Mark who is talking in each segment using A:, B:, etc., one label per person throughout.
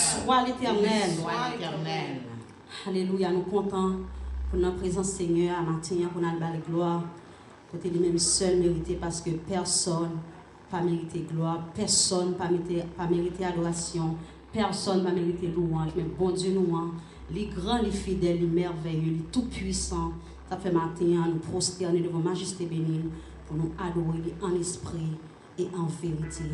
A: Soit l'Éternel. Alléluia, nous comptons pour notre présence Seigneur à matin, pour notre belle gloire. Côté lui-même seul mérité parce que personne pas mérité gloire, personne pas mérité adoration, personne pas mérité louange, mais bon Dieu louange, les grands, les fidèles, les merveilleux, les tout-puissants, ça fait matin nous prosterner devant Majesté bénie pour nous adorer en esprit et en vérité.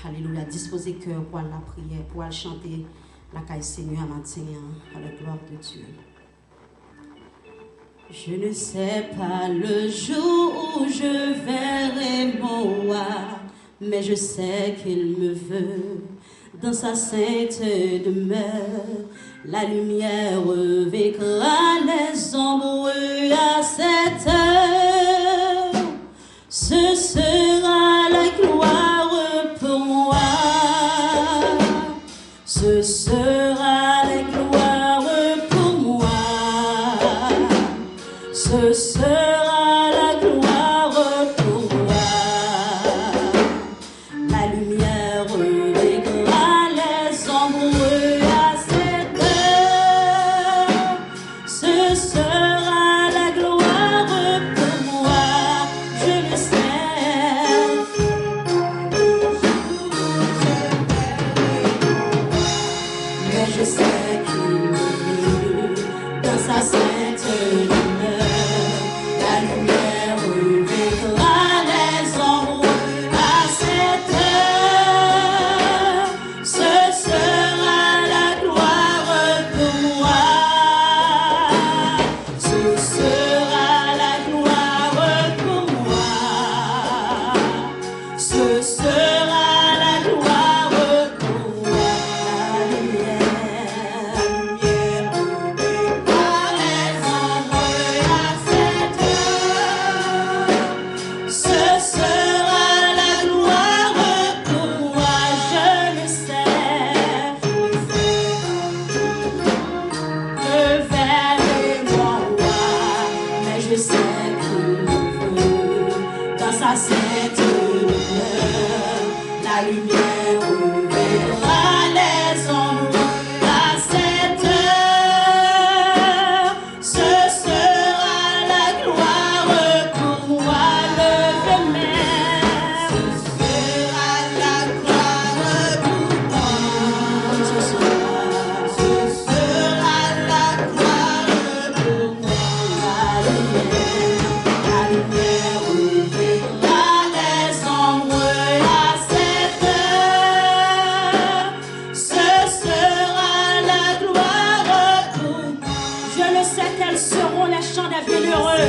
A: Alléluia, disposez cœur pour la prière, pour chanter la caille Seigneur à matin à la gloire de Dieu. Je ne sais pas le jour où je verrai mon roi, mais je sais qu'il me veut dans sa sainte demeure. La lumière vaincra les ombres à cette heure. Ce sera la gloire pour moi. Ce sera la gloire pour moi. Ce sera la gloire pour moi. La lumière vaincra les ombres à cette heure. Ce sera la gloire pour moi. Je le sais. Mais je sais qu'il me veut dans sa sainte demeure. La lumière vaincra les ombres à cette heure. Ce sera la gloire pour moi. Ce sera la gloire pour moi. Ce sera la gloire pour moi. La lumière vaincra les ombres à cette heure. Ce sera la gloire pour moi, je le sais. Je verrai mon roi, mais je sais qu'il me veut dans sa sainte demeure. La lumière vaincra les ombres à cette heure. Ce sera la gloire pour moi, levez-moi. Ce sera la gloire pour moi. Ce sera la gloire pour moi. La lumière vaincra les ombres à cette heure. Ce sera la gloire pour moi. Je le sais quels seront les chants des bienheureux.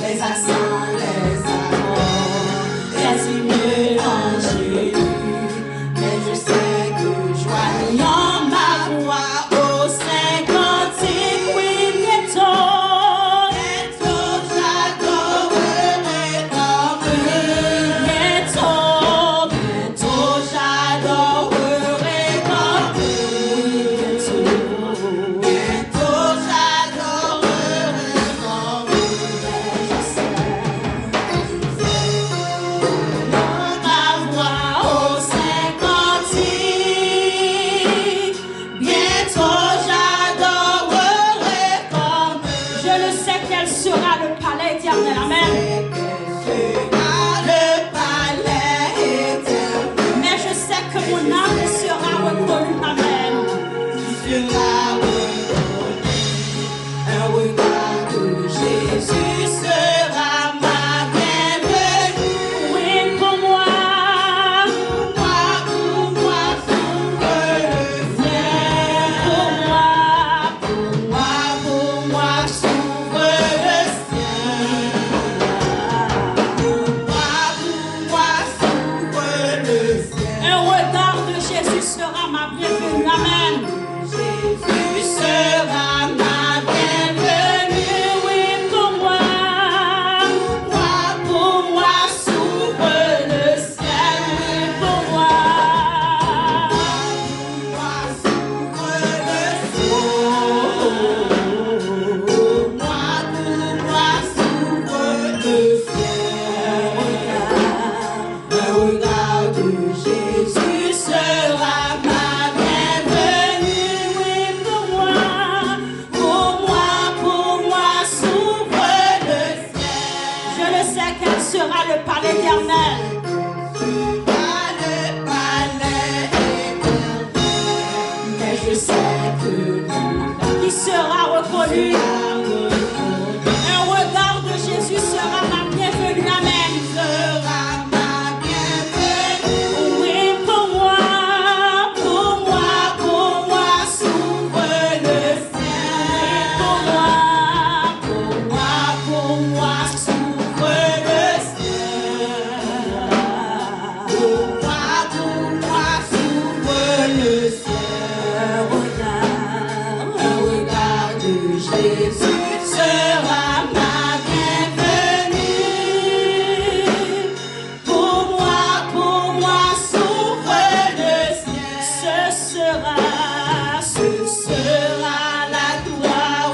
A: Les accents, les accords, les hymnes en Jésus. Mais je sais que joignant ma voix au Saint Cantique, oui, bientôt j'adorerai comme eux. Bientôt j'adorerai comme eux. Bientôt j'adorerai comme eux. Je sais. Ma voix au Saint Cantique, bientôt j'adorerai comme eux. Je le sais quel sera le palais éternel. Amen. Mais je sais que mon âme sera reconnue. Amen. Un regard de Jésus sera ma bienvenue. Oui, pour moi, s'ouvre le ciel. Pour moi, s'ouvre le ciel. Pour moi, s'ouvre le ciel. Un regard de Jésus sera ma bienvenue. Amen. Jésus sera ma bienvenue. Oui, pour moi, s'ouvre le ciel. Oui, pour moi, s'ouvre le ciel. Pour moi, s'ouvre le ciel. Un Jésus sera ma bienvenue. Oui, pour moi, s'ouvre le ciel. Je le sais quel sera le palais éternel. Mais je sais que il sera reconnu. Un regard de Jésus sera ma bienvenue. Amen. Sera ma bienvenue. Oui, pour moi, s'ouvre le ciel. Pour moi, s'ouvre le ciel. Pour moi, s'ouvre le ciel. Un regard de Jésus sera ma bienvenue. Pour moi, s'ouvre le ciel. Ce sera la gloire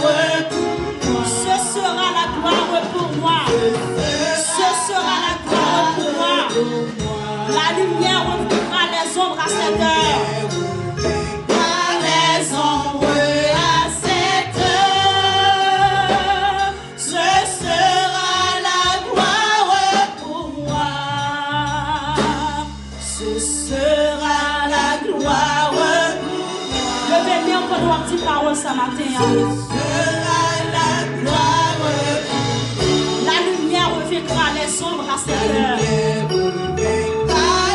A: pour moi. Ce sera la gloire pour moi. Ce sera la gloire pour moi. La lumière ouvrira les ombres à cette heure. Les ombres à cette heure. Ce sera la gloire pour moi. Ce sera la gloire pour moi. Levez-moi encore nos petites paroles ce matin. Ce sera la gloire. La lumière revêtra les ombres à cette heure.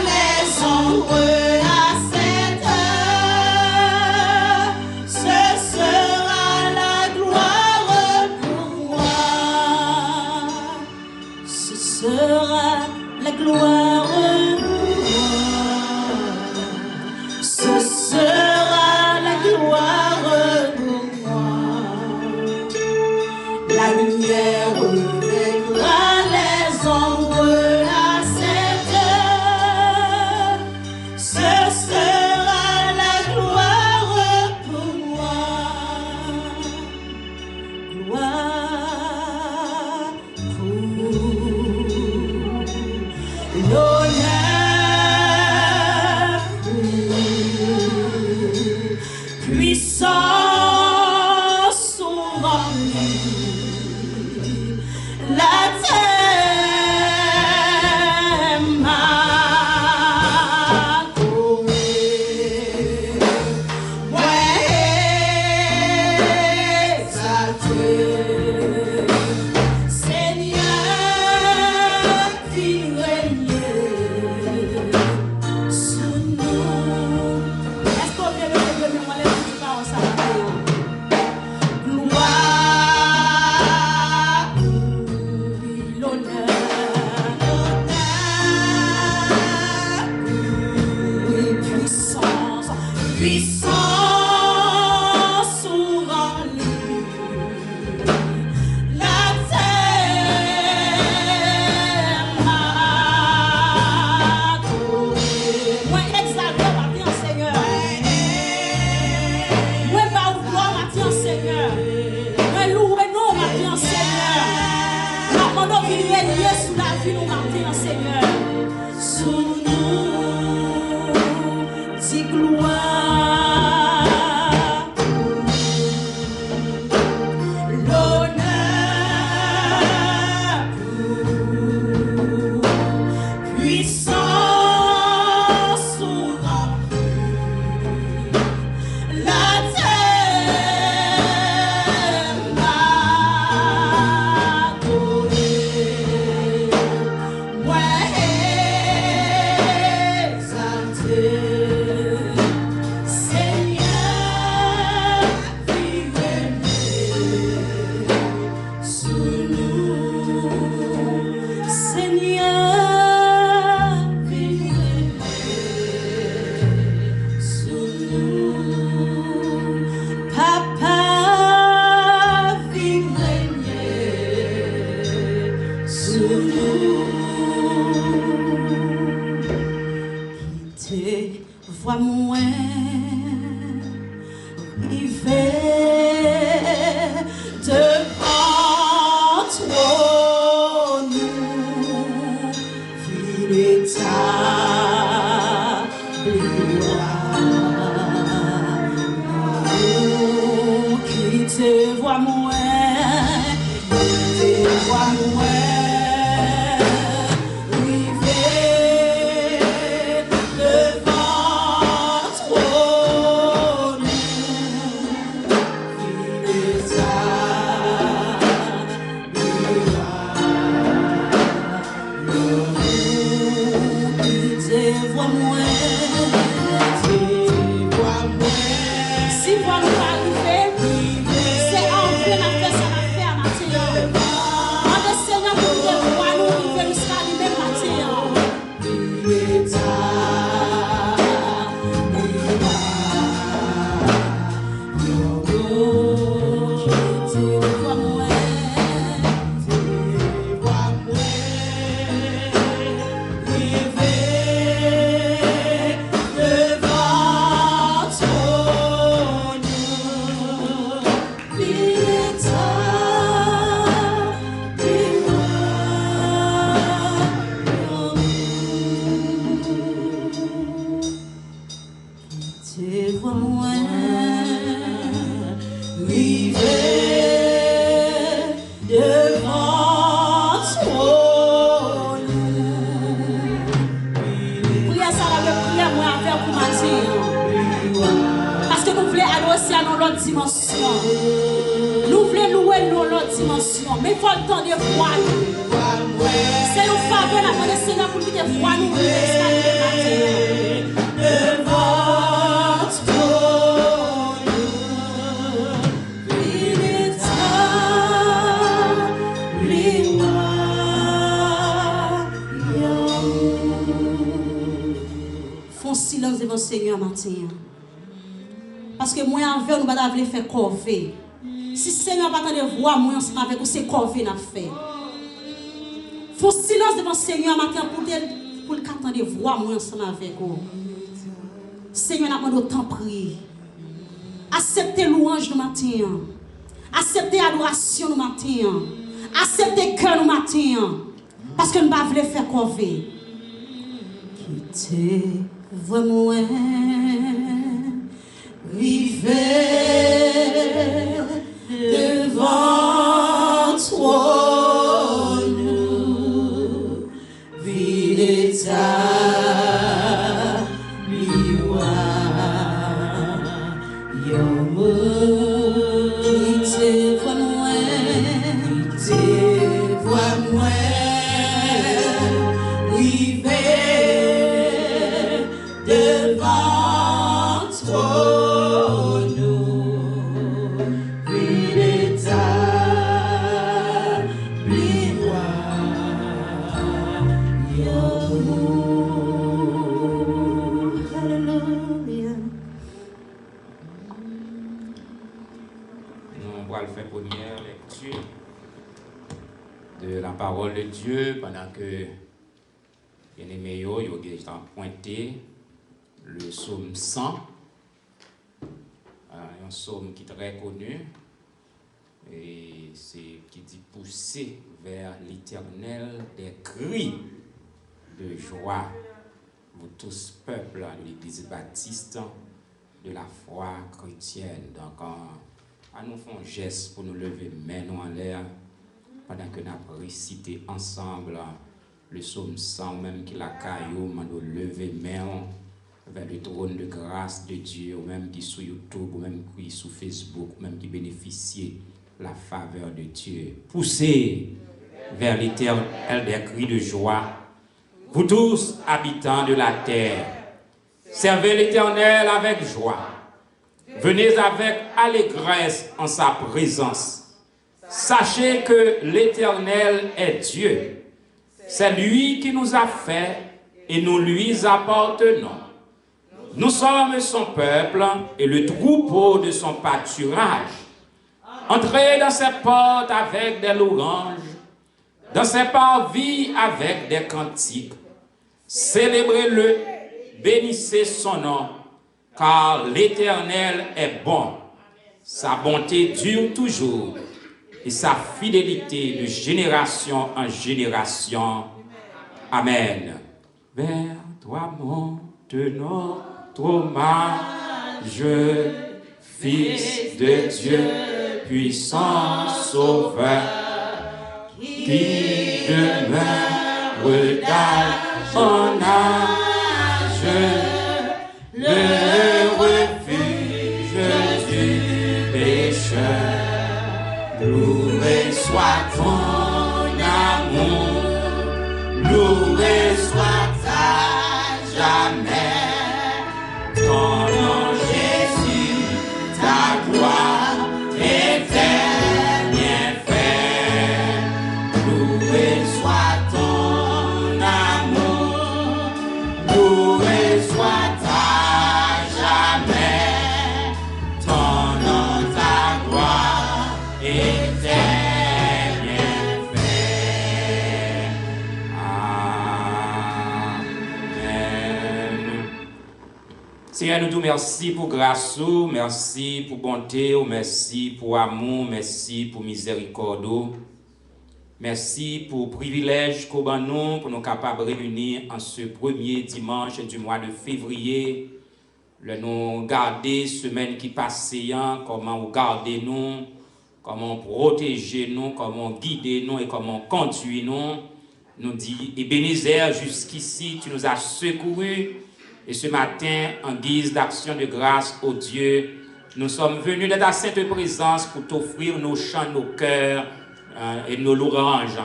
A: Les ombres à cette heure. Ce sera la gloire pour moi. Ce sera la gloire pour moi. Ce sera la gloire pour moi. La lumière revêtra les ombres à cette heure. Ce sera la gloire pour moi. Gloire pour l'honneur, puissance sont remplies. La terre m'a adoré. Ouais, exalté. Seigneur, viens régner sous nous. Est-ce qu'on vient de lever mes mains, les petites paroles, ça va bien? Gloire, oui, l'honneur, oui, puissance sont remplies. La terre m'a adoré. Moi, exalté, matin, Seigneur. Moi, pas ou gloire, matin, Seigneur. Moi, louer nous, matin, Seigneur. Avant de venir lier sous la vie, nous, matin, Seigneur. Sous nous, dis gloire, l'honneur, puissance sont remplies. La terre m'a adoré. Ouais, exalté. Seigneur, viens régner sous nous. Seigneur, viens régner sous nous. Papa, viens régner sous nous. Quitter, vois moins, river devant toi, nous, ville état. vois moi. Si voix nous pas arriver, c'est en vrai la fait ça va faire matin. En le Seigneur pour nous voir nous arriver jusqu'à lui-même dimension. Nous voulons louer l'autre dimension. Mais il faut le temps de voir nous. C'est une faveur la main du Seigneur pour nous de voir nous. Font silence devant le Seigneur matin. Parce que moi, envers nous, nous devons faire corvée. Si le Seigneur va attendre voir moi ensemble avec vous, c'est corvée n'a fait. Faut silence devant le Seigneur matin pour le attendre voir moi ensemble avec vous. Seigneur, n'a demandé autant prier. Acceptez louange le matin. Acceptez adoration le matin. Acceptez cœur le matin. Parce que nous ne voulons pas faire corvée. Quittez vraiment. Vivez devant toi, nous, vivez ta miroir, quittez vois moi, vivez devant toi.
B: De la parole de Dieu pendant que bien-aimé yo ont pointé le psaume 100, un psaume qui est très connu et c'est qui dit pousser vers l'Éternel des cris de joie, vous tous peuples de l'Église baptiste de la foi chrétienne. Donc à nous faire un geste pour nous lever main en l'air pendant que nous avons récité ensemble le psaume 100, même qui la caillou, nous lever main vers le trône de grâce de Dieu, ou même qui sur YouTube, ou même qui sur Facebook, ou même qui bénéficie la faveur de Dieu. Poussez vers l'Éternel des cris de joie, vous tous habitants de la terre. Servez l'Éternel avec joie. Venez avec allégresse en sa présence. Sachez que l'Éternel est Dieu. C'est lui qui nous a fait et nous lui appartenons. Nous sommes son peuple et le troupeau de son pâturage. Entrez dans ses portes avec des louanges, dans ses parvis avec des cantiques. Célébrez-le, bénissez son nom, car l'Éternel est bon. Sa bonté dure toujours et sa fidélité de génération en génération. Amen. Vers toi monte notre hommage, Fils de Dieu, puissant Sauveur, qui demeure d'âge en âge, le refuge du pécheur. Loué soit ton amour, loué soit ta jamais. Seigneur, nous te merci pour grâce, merci pour bonté, merci pour amour, merci pour miséricorde. Merci pour le privilège qu'on a nous pour nous capables de réunir en ce premier dimanche du mois de février. Nous garder semaine qui passe, comment vous gardez nous, comment protéger nous, comment guider nous et comment conduire nous. Nous dit Ebenezer, jusqu'ici tu nous as secourus et ce matin, en guise d'action de grâce au Dieu, nous sommes venus de ta sainte présence pour t'offrir nos chants, nos cœurs et nos louanges.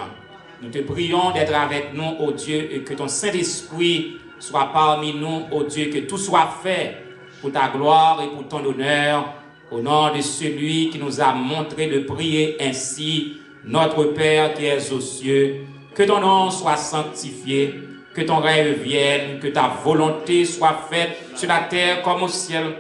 B: Nous te prions d'être avec nous, ô Dieu, et que ton Saint-Esprit soit parmi nous, ô Dieu, que tout soit fait pour ta gloire et pour ton honneur, au nom de celui qui nous a montré de prier ainsi, notre Père qui es aux cieux, que ton nom soit sanctifié, que ton règne vienne, que ta volonté soit faite sur la terre comme au ciel.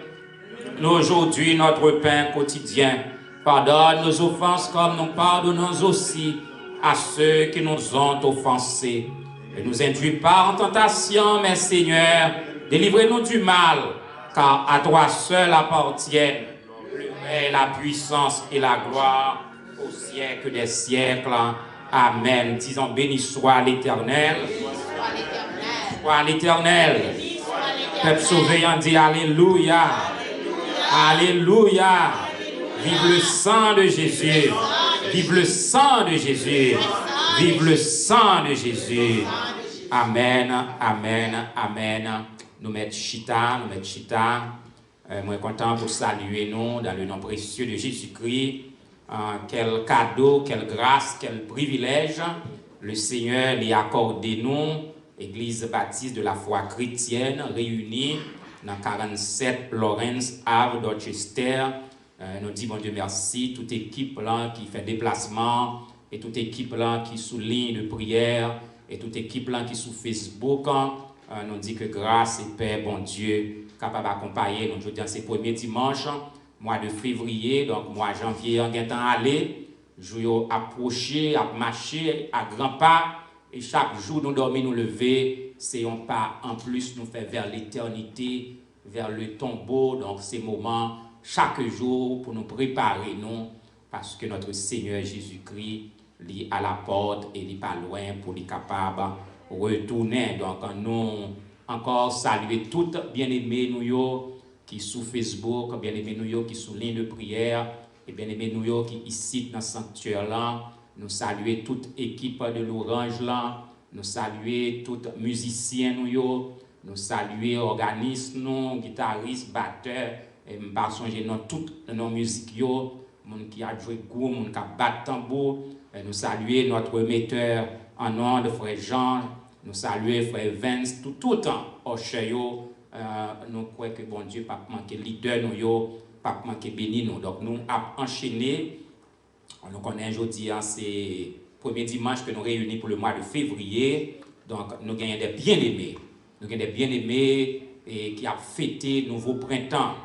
B: Nous aujourd'hui, notre pain quotidien, pardonne nos offenses comme nous pardonnons aussi à ceux qui nous ont offensés. Ne nous induis pas en tentation, mais Seigneur, délivrez-nous du mal, car à toi seul appartiennent la puissance et la gloire au siècle des siècles. Amen. Disons, béni soit l'Éternel. Soit l'Éternel. Peuple sauvé en dit Alléluia. Alléluia. Vive le sang de Jésus. Vive le sang de Jésus. Vive le sang de Jésus. Amen. Amen. Amen. Nous mettons chita. Moi, content pour saluer nous dans le nom précieux de Jésus-Christ. Quel cadeau, quelle grâce, quel privilège le Seigneur lui a accordé nous, Église baptiste de la foi chrétienne, réunie dans 47 Lawrence Ave, Dorchester. Nous disons, bon Dieu, merci, toute équipe là qui fait déplacement, et toute équipe là qui souligne de prière, et toute équipe là qui sous Facebook. Nous dit que grâce et paix, bon Dieu, capable d'accompagner nous aujourd'hui dans ces premiers dimanches, mois de février, donc mois janvier, en temps aller, jour approcher, à marcher à grands pas, et chaque jour nous dormir, nous lever, c'est un pas en plus nous fait vers l'éternité, vers le tombeau, donc ces moments, chaque jour pour nous préparer, nous, parce que notre Seigneur Jésus-Christ, il est à la porte et il n'est pas loin pour être capable retourner. Donc, nous encore saluer toutes bien-aimés nous qui sous Facebook, bien-aimés nous qui sous ligne de prière, et bien-aimés nous qui ici dans le sanctuaire là, nous saluer toute équipe de l'Orange là, nous saluer tous musiciens nous saluer organistes, nous, guitaristes, batteurs, et nous pas songer dans toutes nos musiques monde qui a joué goût, monde qui a battu tambour, nous saluer notre metteur en nom de frère Jean, nous saluer frère Vince, tout le temps au cheyo, nous croyons que bon Dieu pas manquer leader nous pas manquer béni nous. Donc nous avons enchaîné, nous connaissons aujourd'hui c'est premier dimanche que nous réunis pour le mois de février. Donc nous gagnons des bien-aimés, et qui a fêté nouveau printemps.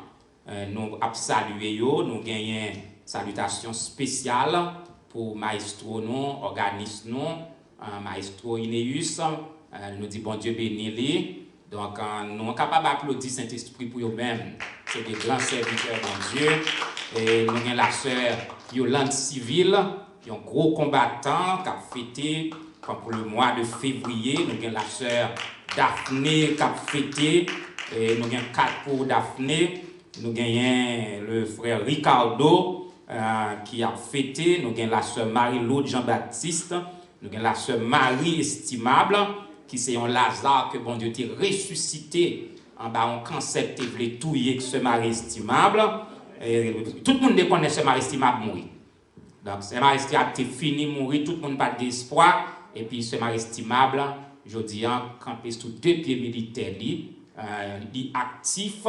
B: Nous avons salué nous gagnons salutation spéciale pour maestro nous, organiste nous, maestro Ineus, nous dit bon Dieu béni. Donc nous sommes capables d'applaudir Saint-Esprit pour eux-mêmes. C'est des grands serviteurs de Dieu. Et nous avons la sœur Yolande Civil, qui est un gros combattant, qui a fêté comme pour le mois de février. Nous avons la sœur Daphné qui a fêté. Et nous avons 4 pour Daphné. Nous avons le frère Ricardo qui a fêté. Nous avons la sœur Marie-Laude Jean-Baptiste. Nous avons la sœur Marie Estimable, qui c'est un Lazare que bon Dieu t'a ressuscité en bas un cancer qui voulait touiller ce Marie Estimable. Et tout le monde connaît ce Marie Estimable mourir. Donc ce Marie Estimable a fini de mourir, tout le monde n'a pas d'espoir. Et puis ce Marie Estimable, je dis, campé sous 2 pieds militaires, il est actif.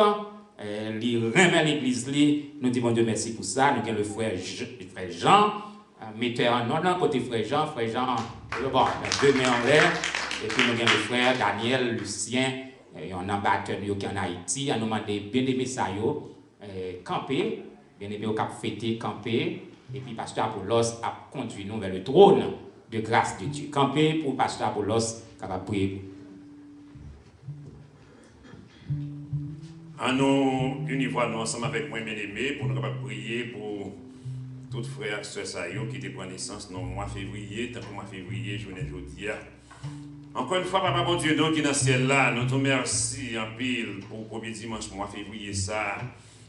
B: Il remet l'église, nous disons Dieu merci pour ça. Nous avons le frère Jean, metteur en nom, côté frère Jean, bon, 2 mains en l'air. Et puis nous avons le frère Daniel, Lucien, un ambassadeur qui est en Haïti, a nous demandé bien aimé ça, camper, bien aimé au cap fêté, camper. Et puis pasteur Apollos a conduit nous vers le trône de grâce de Dieu. Camper pour pasteur Apollos, qui va prier.
C: À nous, univoi nous ensemble avec moi, bien-aimés, pour nous capables prier pour tous frères et sœurs qui te prennent naissance dans le mois février, tant que le mois février, journée aujourd'hui. Encore une fois, Papa bon Dieu, donc qui est dans le ciel là, nous te remercions en pile pour le premier dimanche mois février, ça,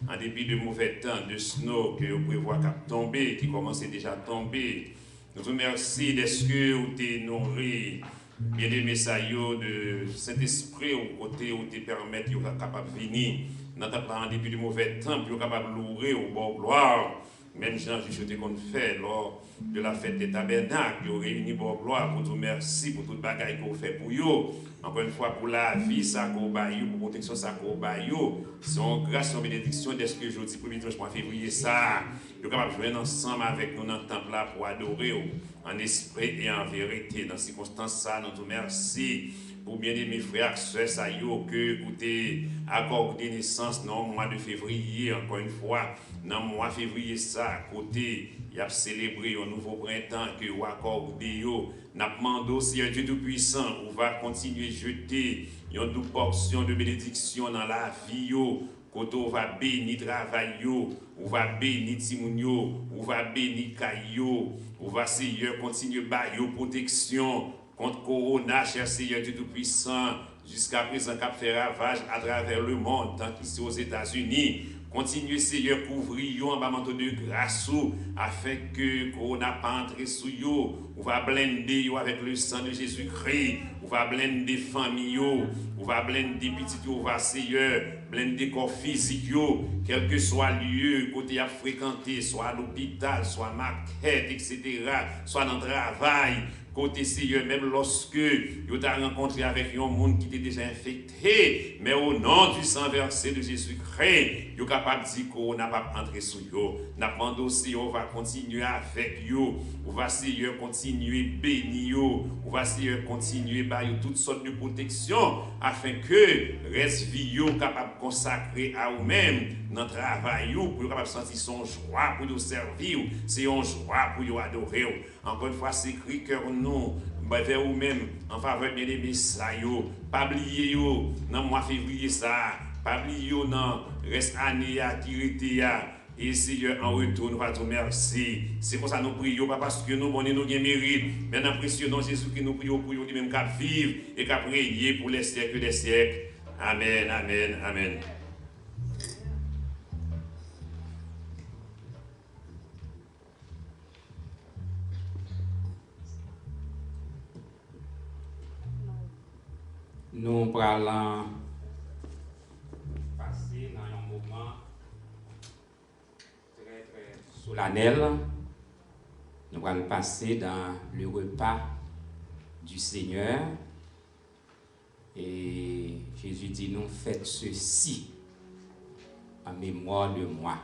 C: en dépit de mauvais temps, de snow que vous prévoyez qu'à tomber, qui commençait déjà à tomber. Nous te remercions d'est-ce que vous t'es nourri, bien aimé ça, de Saint-Esprit, au côté où te permettre d'être capable de venir, dans ta en dépit de mauvais temps, pour être capable de louer au bord gloire. Même Jean-Jésus qu'on fait lors de la fête des tabernacles, vous réunis pour gloire, pour tout merci, pour toute bagaille que vous faites pour vous. Encore une fois, pour la vie, ça qu'on baille, pour protection, ça qu'on baille. C'est en grâce, en bénédiction, dès que je dis, pour le 1er février, ça, vous êtes capable de jouer ensemble avec nous dans le temple là pour adorer en esprit et en vérité. Dans ces circonstances, ça, nous te merci. Pour bien aimer frères, sœurs, ça y est, que vous avez accordé naissance dans le mois de février, encore une fois, dans le mois de février, ça, côté, il a célébré un nouveau printemps que vous accordez, n'a demandé aussi un Dieu Tout-Puissant, on va continuer à jeter une double portion de bénédiction dans la vie, côté on va bénir travail, on va bénir Timounio, on va bénir Caillou, on va Seigneur continuer à bailler protection contre Corona, cher Seigneur Dieu Tout-Puissant, jusqu'à présent, qui a fait ravage à travers le monde, tant qu'ici aux États-Unis. Continuez, Seigneur, couvrir en bas manteau de grâce, afin que Corona pas entre sous vous. On va blender avec le sang de Jésus-Christ. On va blender famille, on va blender petits, on va, Seigneur, blender corps physique, quel que soit le lieu, côté à fréquenter, soit à l'hôpital, soit à maquette, etc., soit dans le travail. Côté Seigneur, même lorsque vous avez rencontré avec un monde qui était déjà infecté, mais au nom du sang versé de Jésus-Christ, vous êtes capable de dire qu'on n'a pas entré sur vous. Nous demandons aussi, on va continuer avec vous. On va Seigneur continuer bénir vous. On va Seigneur continuer à toutes sortes de protections afin que reste vie capable de consacrer à vous-même dans le travail, pour vous capable de sentir son joie pour vous servir. C'est une joie pour vous adorer. Encore une fois, c'est écrit que nous, vers vous-même, en faveur de bien ça, pas oublier dans le mois de février, ça, pas oublier dans le reste année qui était. Et Seigneur, en retour, nous va te remercier. C'est pour ça que nous prions, pas parce que nous avons nos mérites, mais nous apprécions Jésus qui nous prions pour lui-même qu'à vivre et qu'à prier pour les siècles des siècles. Amen, amen, amen.
B: Nous allons passer dans un moment très solennel. Nous allons passer dans le repas du Seigneur. Et Jésus dit, nous faites ceci en mémoire de moi.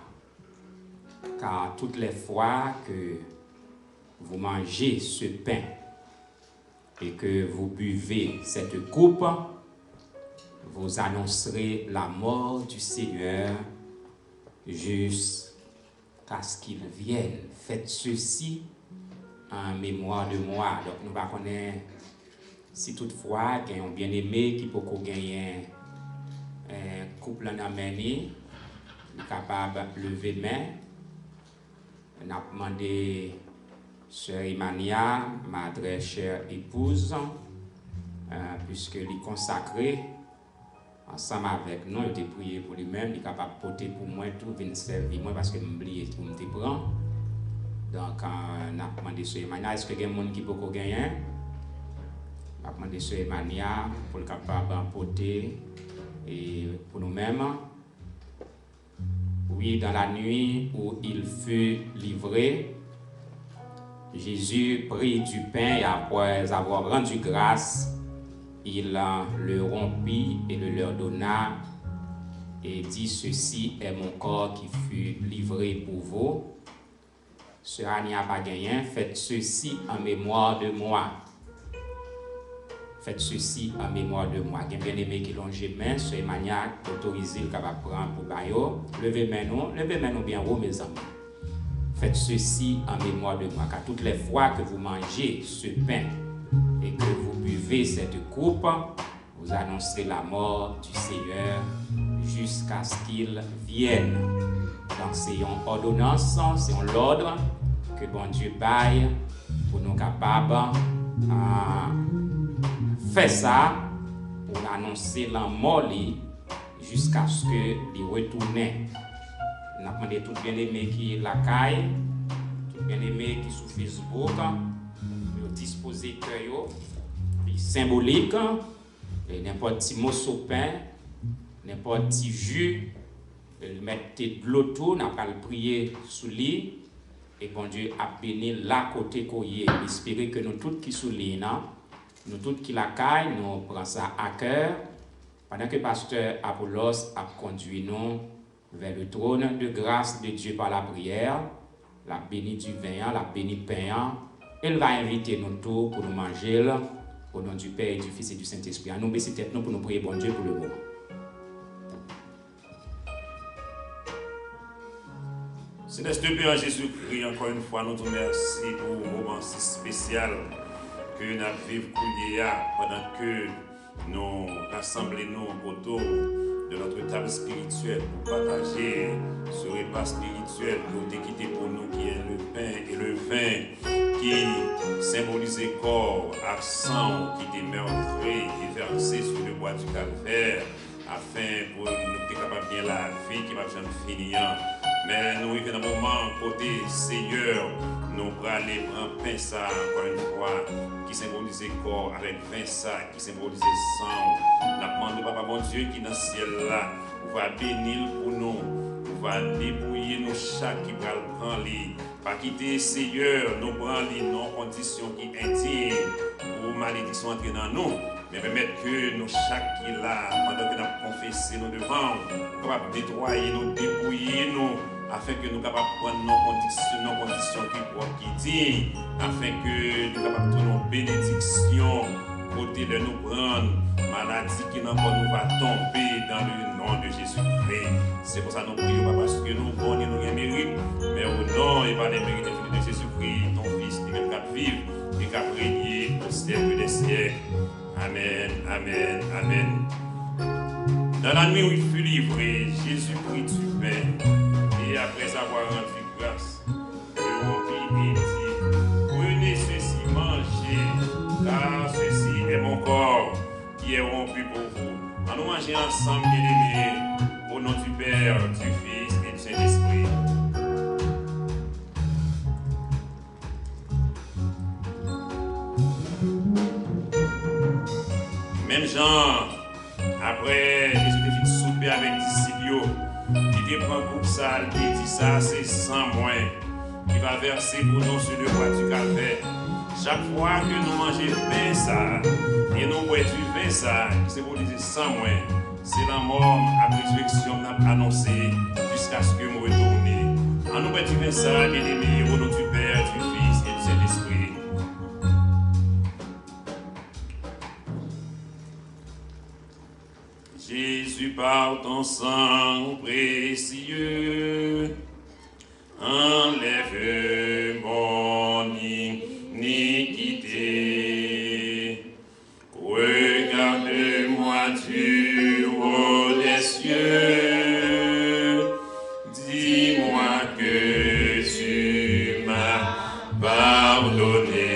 B: Car toutes les fois que vous mangez ce pain et que vous buvez cette coupe, vous annoncerez la mort du Seigneur jusqu'à ce qu'il vienne. Faites ceci en mémoire de moi. Donc nous va connaître si toutefois il y a un bien-aimé qui peut gagner un couple en amené, capable de lever main. On a demandé Sœur Emania, ma très chère épouse, puisque lui consacré ensemble avec nous, il a prié pour lui-même, il est capable de porter pour moi tout, venir servir moi parce que je m'oublie pour me prendre. Donc, on a demandé Sœur Emania, est-ce qu'il y a des gens qui peuvent gagner? On a demandé Sœur Emania pour le capable de porter et pour nous-mêmes. Oui, dans la nuit où il fut livré, Jésus prit du pain et après avoir rendu grâce, il le rompit et le leur donna et dit, ceci est mon corps qui fut livré pour vous. Sœur Ania pas gagné, faites ceci en mémoire de moi. Faites ceci en mémoire de moi. Il y a bien aimé qui longe main, Sœur Emania autorisé le capable prendre pour bayo. Levez main bien haut mes amis. Faites ceci en mémoire de moi, car toutes les fois que vous mangez ce pain et que vous buvez cette coupe, vous annoncerez la mort du Seigneur jusqu'à ce qu'il vienne. Donc c'est une ordonnance, c'est l'ordre que bon Dieu baille pour nous capables faire ça pour annoncer la mort jusqu'à ce qu'il retourne. Nous avons demandé tout bien-aimé qui est la caille, tout bien-aimé qui est sur Facebook, nous disposer cœur symbolique, n'importe petit morceau de pain, n'importe petit jus, mettre de l'eau autour, n'a pas le prier sous lit, et bon Dieu a béni la côté courrier. Espérer que nous tous qui sous lit, nous tous qui la caille, nous prenons ça à cœur, pendant que pasteur Apollos a conduit nous vers le trône de grâce de Dieu par la prière, la bénie du vin, la bénie pain, elle va inviter nous tous pour nous manger. Au nom du Père, et du Fils et du Saint-Esprit. Nous baissons tête pour nous prier, bon Dieu, pour le moment.
C: Céleste Père Jésus-Christ, encore une fois, nous te remercions pour un moment si spécial que nous avons vécu pendant que nous rassemblons autour de notre table spirituelle pour partager ce repas spirituel que vous quitté pour nous, qui est le pain et le vin, qui symbolise le corps absent qui était meurtri et versé sur le bois du calvaire, afin pour nous être capables de bien la vie qui va jamais finir. Mais nous arrivons dans un moment côté Seigneur, nous allons aller prendre pain ça encore une fois, qui symbolise le corps, avec vin ça, qui symbolise le sang. Nous demandons Papa mon Dieu qui est dans le ciel là, va bénir pour nous, va débrouiller nos chats qui va le prendre. Pas quitter Seigneur, nous prendre nos conditions qui intimes pour malédiction entrer dans nous, mais permettre que nos chats qui là, pendant que nous avons confessé nos devants, capables de nettoyer, nous débrouiller nous, afin que nous soyons capables de prendre nos conditions qui disent, afin que nous soyons capables de nos bénédictions, côté de nous prendre, maladie qui n'en nous va tomber dans le nom de Jésus-Christ. C'est pour ça que nous prions, pas parce que nous connaissons nos mérites, mais au nom et par les mérites infinis de Jésus-Christ, ton Fils, qui même qu'à vivre et qu'à régner au siècle des siècles. Amen, amen, amen. Dans la nuit où il fut livré, Jésus prit du pain, et après avoir rendu grâce, le rompit et dit, prenez ceci, mangez, car ceci est mon corps qui est rompu pour vous. Allons manger ensemble, bien-aimés, au nom du Père, du Fils et du Saint-Esprit. Même Jean, après Jésus était fait souper avec les disciples, il te prend un coupe sale, il dit ça, c'est sans moins, qui va verser pour nous sur le bois du calvaire. Chaque fois que nous mangeons pain ça, et nous boivons du vin ça, qui symbolise sans moins, c'est la mort à la résurrection qu'on a annoncé jusqu'à ce que nous retournions. En nous boivons du vin ça, bien aimé, au nom du Père, du Fils et du Saint-Esprit. Jésus, par ton sang précieux, enlève mon iniquité. Regarde-moi du haut des cieux, dis-moi que tu m'as pardonné.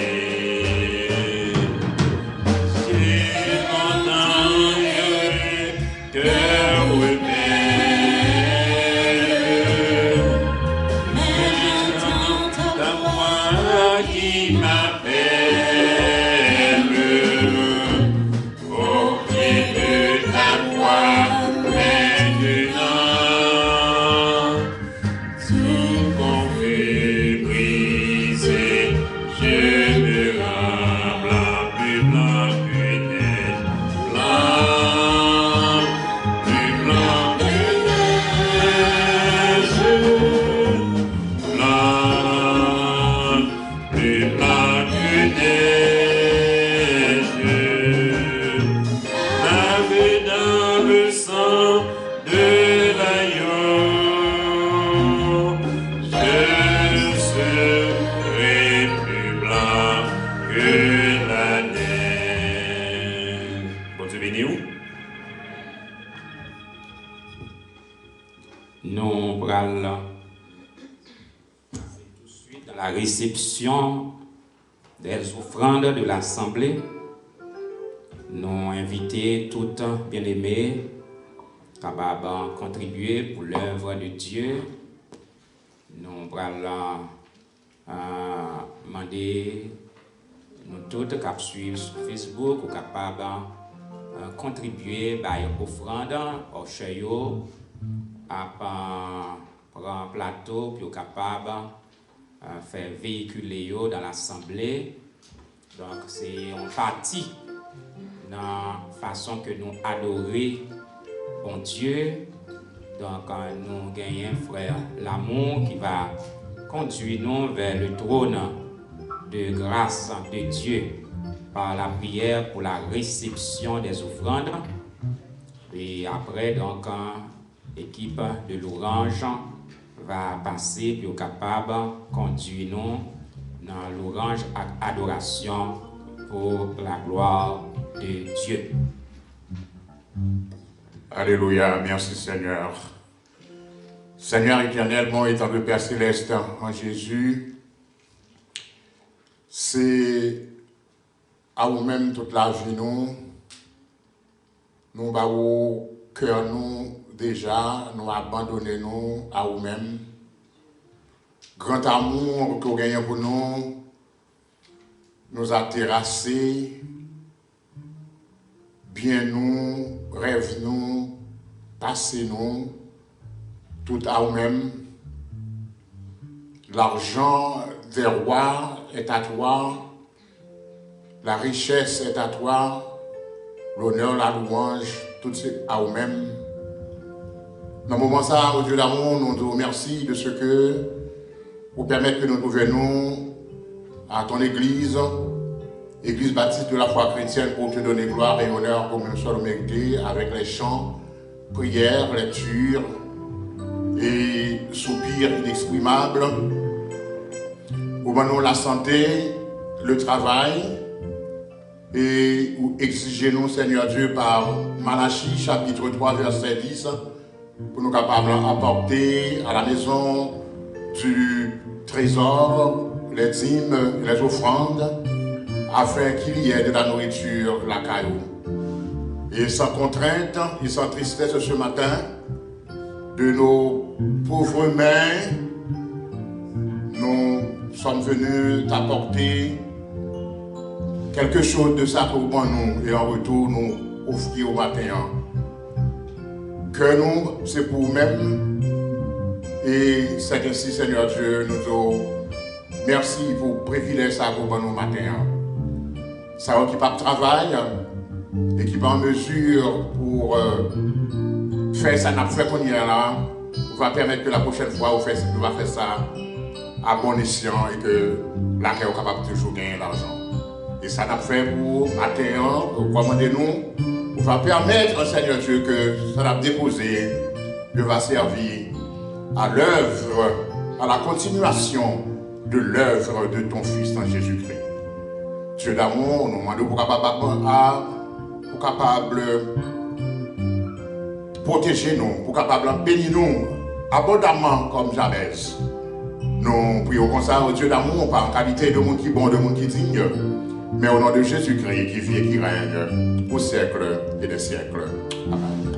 C: Dieu béni.
B: nous allons passer tout de suite dans la réception des offrandes de l'Assemblée. Nous inviter toutes bien-aimées capables de contribuer pour l'œuvre de Dieu. Nous allons demander nous toutes qui suivent sur Facebook ou capables de contribuer à l'offrande au chayot, à prendre un plateau pour capable de faire véhiculer dans l'Assemblée. Donc c'est une partie dans la façon que nous adorons bon Dieu. Donc nous gagnons frère l'amour qui va conduire nous vers le trône de grâce de Dieu par la prière pour la réception des offrandes. Et après donc l'équipe de l'Orange va passer pour capable de conduire nous dans l'Orange adoration pour la gloire de Dieu.
D: Alléluia, merci Seigneur. Seigneur éternel, bon étant de Père Céleste en Jésus, c'est à vous-même toute la vie nous avons cœur nous déjà, nous abandonner nous à vous-même. Grand amour que vous gagnez pour nous a terrassés, bien nous, rêve nous, passé nous, tout à vous-même. L'argent des rois est à toi, la richesse est à toi, l'honneur, la louange, tout c'est à vous-même. Dans le moment ça, au Dieu d'amour, nous te remercions de ce que vous permettez que nous trouvions à ton église, Église baptiste de la foi chrétienne, pour te donner gloire et honneur comme nous sommes mérités, avec les chants, prières, lectures et soupirs inexprimables. Où nous la santé, le travail, et où exigez-nous, Seigneur Dieu, par Malachie, chapitre 3, verset 10, pour nous capables d'apporter à la maison du trésor les dîmes, les offrandes, afin qu'il y ait de la nourriture, la caillou. Et sans contrainte et sans tristesse ce matin, de nos pauvres mains, nous sommes venus t'apporter quelque chose de ça pour nous et en retour nous offrir au matin. Que nous, c'est pour nous-mêmes. Et c'est ainsi, Seigneur Dieu, nous te merci pour le privilège ça pour nous matin. Ça qui pas de travail et qui pas en mesure pour faire ça, n'a fait qu'on y est là, on va permettre que la prochaine fois on va faire ça à bon escient et que la est capable de toujours gagner l'argent. Et ça n'a fait pour matin, commandez-nous, on va permettre, Seigneur Dieu, que ça l'a déposé, Dieu va servir à l'œuvre, à la continuation de l'œuvre de ton Fils en Jésus-Christ. Dieu d'amour, nous demandons pour capable protéger nous, pour capable bénir nous abondamment comme jamais. Nous prions comme ça au Dieu d'amour, pas en qualité de monde qui est bon, de monde qui est digne, mais au nom de Jésus-Christ qui vit et qui règne au siècle et des siècles. Amen.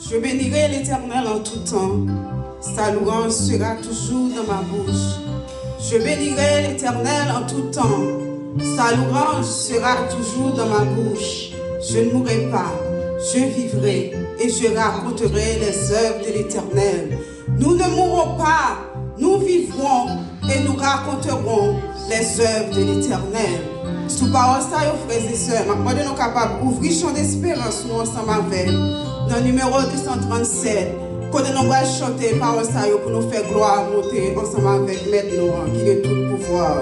E: Je bénirai l'Éternel en tout temps. Sa louange sera toujours dans ma bouche. Je bénirai l'Éternel en tout temps. Sa louange sera toujours dans ma bouche. Je ne mourrai pas, je vivrai et je raconterai les œuvres de l'Éternel. Nous ne mourrons pas, nous vivrons et nous raconterons les œuvres de l'Éternel. Sous parole ça, frères et sœurs, maintenant nous sommes capables d'ouvrir champ d'espérance nous ensemble avec. Dans le numéro 237, quand nous allons chanter parole ça pour nous faire gloire, monter ensemble avec Maître nous, qui est tout pouvoir.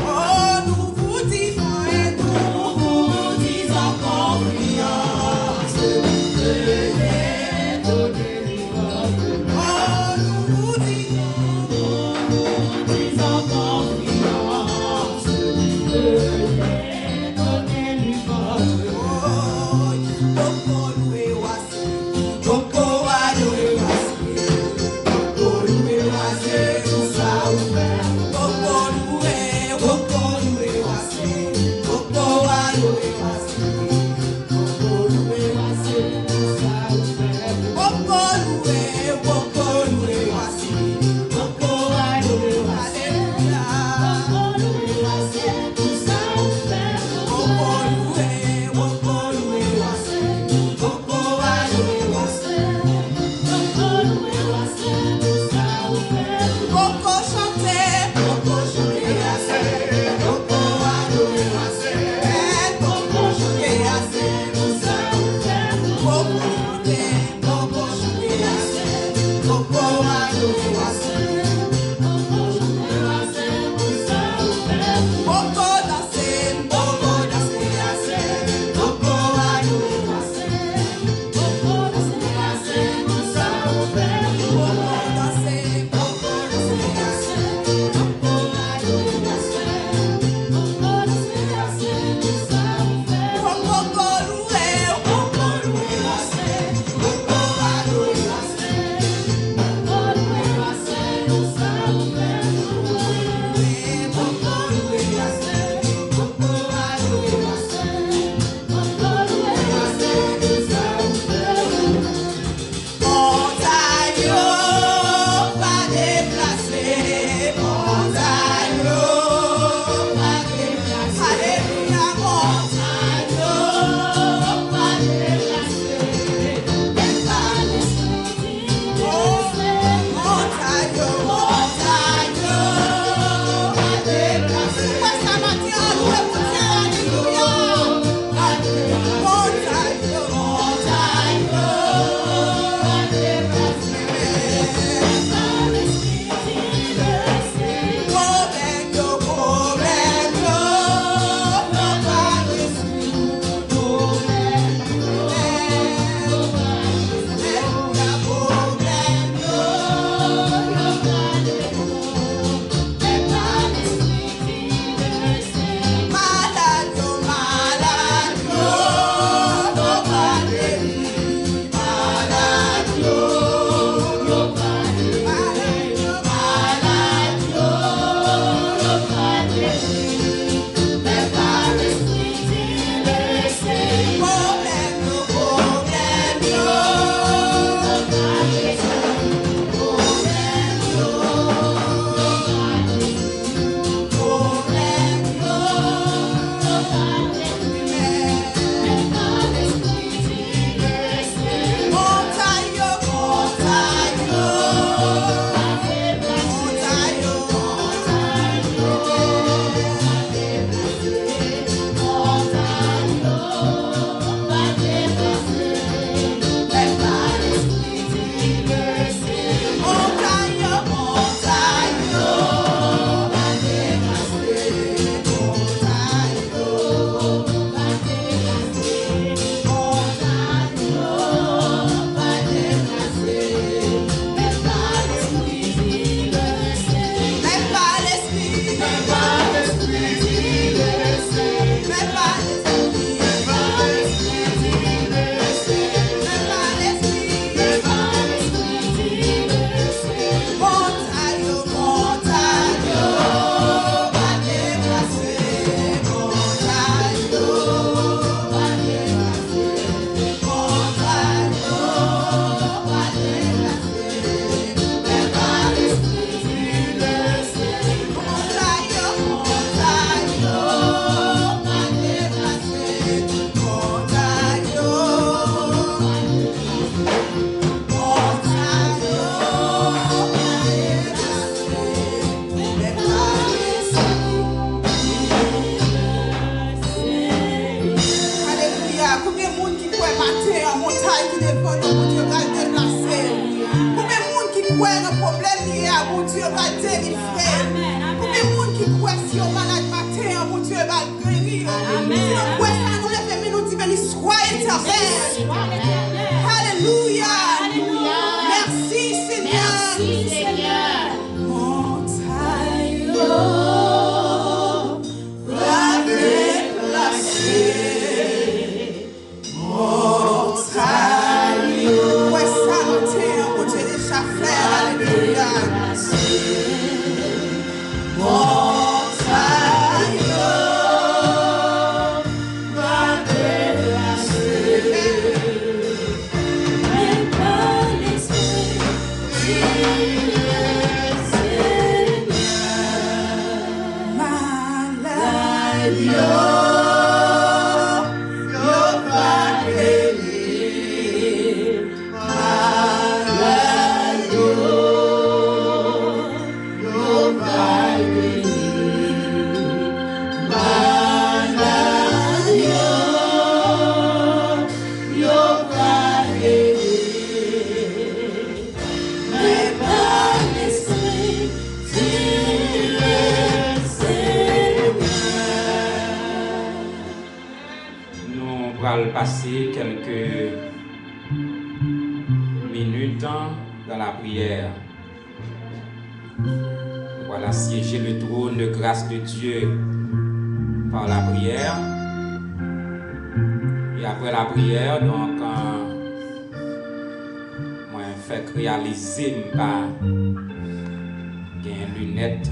E: Oh, nous vous disons et nous vous disons confiance. en montagne qui devant nous, mon Dieu, va déplacer. Combien de monde qui croit un problème lié à mon Dieu va délivrer. Combien de monde qui croit si on malade matin, mon Dieu va guérir. Si on croit ça, nous lève les nous dit, béni soit éternel. Alléluia. Merci Seigneur. Montagne va déplacer. Montagne. Ouais, ça nous tient, mon Dieu, déjà fait. Alléluia. Montagne va déplacer. Mais pas l'esprit du Seigneur. Maladie.
B: Passer quelques minutes dans la prière. Voilà, siéger le trône de grâce de Dieu par la prière. Et après la prière, donc, moi, fait réaliser une lunette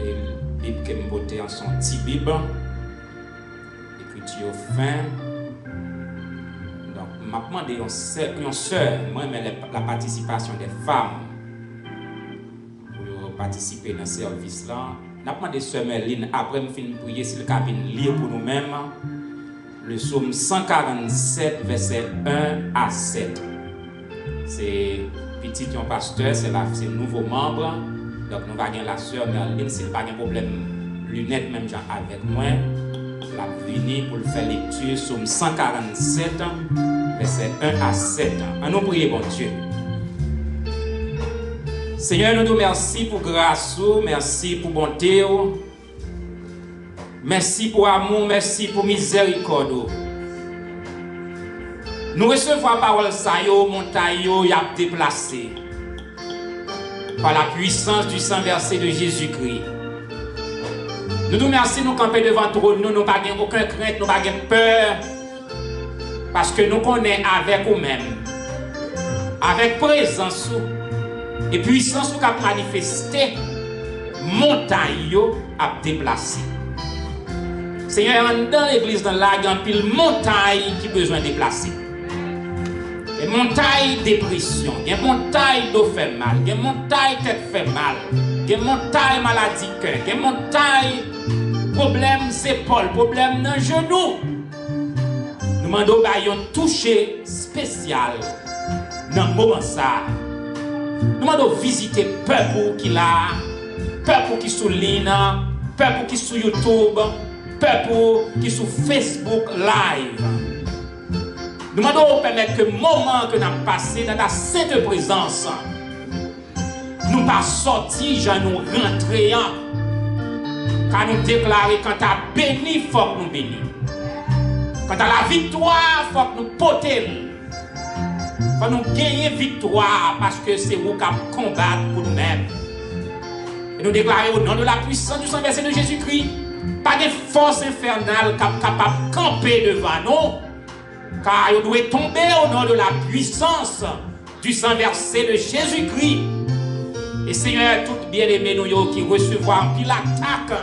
B: et le Bible que je me en son petit Bible, écriture fin. Je m'a demandé une sœur, moi, mais la participation des femmes pour participer dans ce service-là. Je m'a demandé sœur Merline, après je finis de prier, si le cabine lire pour nous-mêmes, le psaume 147, verset 1 à 7. C'est petit un pasteur, c'est nouveau membre. Donc nous allons la sœur Merline, s'il n'y a pas de problème, lunettes même avec moi. La venir pour faire lecture psaume 147, verset 1 à 7. À nous prier, bon Dieu. Seigneur, nous te remercions pour grâce, merci pour bonté, merci pour amour, merci pour miséricorde. Nous recevons la parole, ça y est, montagne, y a déplacé par la puissance du sang versé de Jésus-Christ. Nous nous remercions, nous camper devant toi, nous n'avons pas aucune crainte, nous n'avons pas peur, parce que nous connaissons avec nous-mêmes, avec présence et puissance qui a manifesté, montagne a déplacé. Seigneur, dans l'église, dans la, il y a une pile montagne qui a besoin de déplacer. Il y a une montagne dépression, il y a une montagne d'eau fait mal, il y a une montagne tête fait mal, il y a une montagne maladie cœur, il y a une montagne problème épaule, problème dans genou. Nous demandons un toucher spécial dans le moment ça. Nous demandons visiter peuple qui là, peuple qui sur l'INA, peuple qui sur YouTube, peuple qui sur Facebook Live. Nous demandons permettre que le moment que nous avons passé dans ta sainte présence, nous pas sortir, nous rentrer, car nous déclarer quand tu as béni, il faut que nous bénissions. Quand tu as la victoire, il faut que nous portions. Il faut nous gagner victoire parce que c'est vous qui combattre pour nous-mêmes. Et nous déclarer au nom de la puissance du sang versé de Jésus-Christ, pas de force infernale capable de camper devant nous. Car il doit tomber au nom de la puissance du sang versé de Jésus-Christ. Et Seigneur, tout bien-aimé nous qui recevront un pile attaque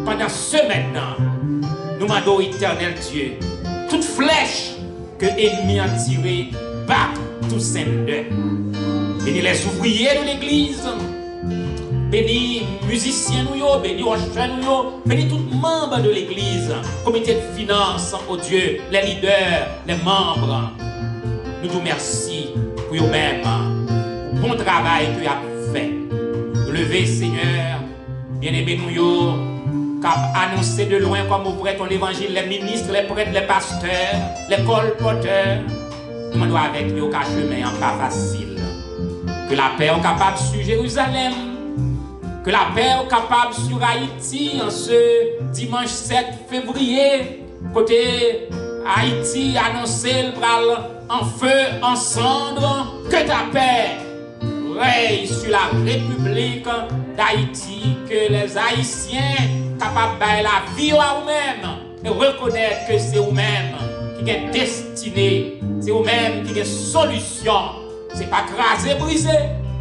B: pendant ce maintenant, nous demandons éternel Dieu, toute flèche que l'ennemi a tirée, bat tout saint de. Bénis les ouvriers de l'église, bénis les musiciens, bénis les jeunes, bénis tous les membres de l'église, comité de finances, oh Dieu, les leaders, les membres. Nous vous remercions pour eux-mêmes, pour le bon travail que vous avez fait. Levez, Seigneur, bien-aimés nous, cap annoncer de loin comme vous prêtez ton évangile, les ministres, les prêtres, les pasteurs, les colporteurs. nous doit avec nous qu'un chemin pas facile. Que la paix est capable sur Jérusalem. Que la paix est capable sur Haïti en ce dimanche 7 février. Côté Haïti annoncé le bras en feu, en cendre. Que ta paix règne sur la République d'Haïti. Que les Haïtiens capables de la vie à eux-mêmes et reconnaître que c'est eux-mêmes qui ont destiné, c'est eux-mêmes qui ont solution. C'est pas craser, briser,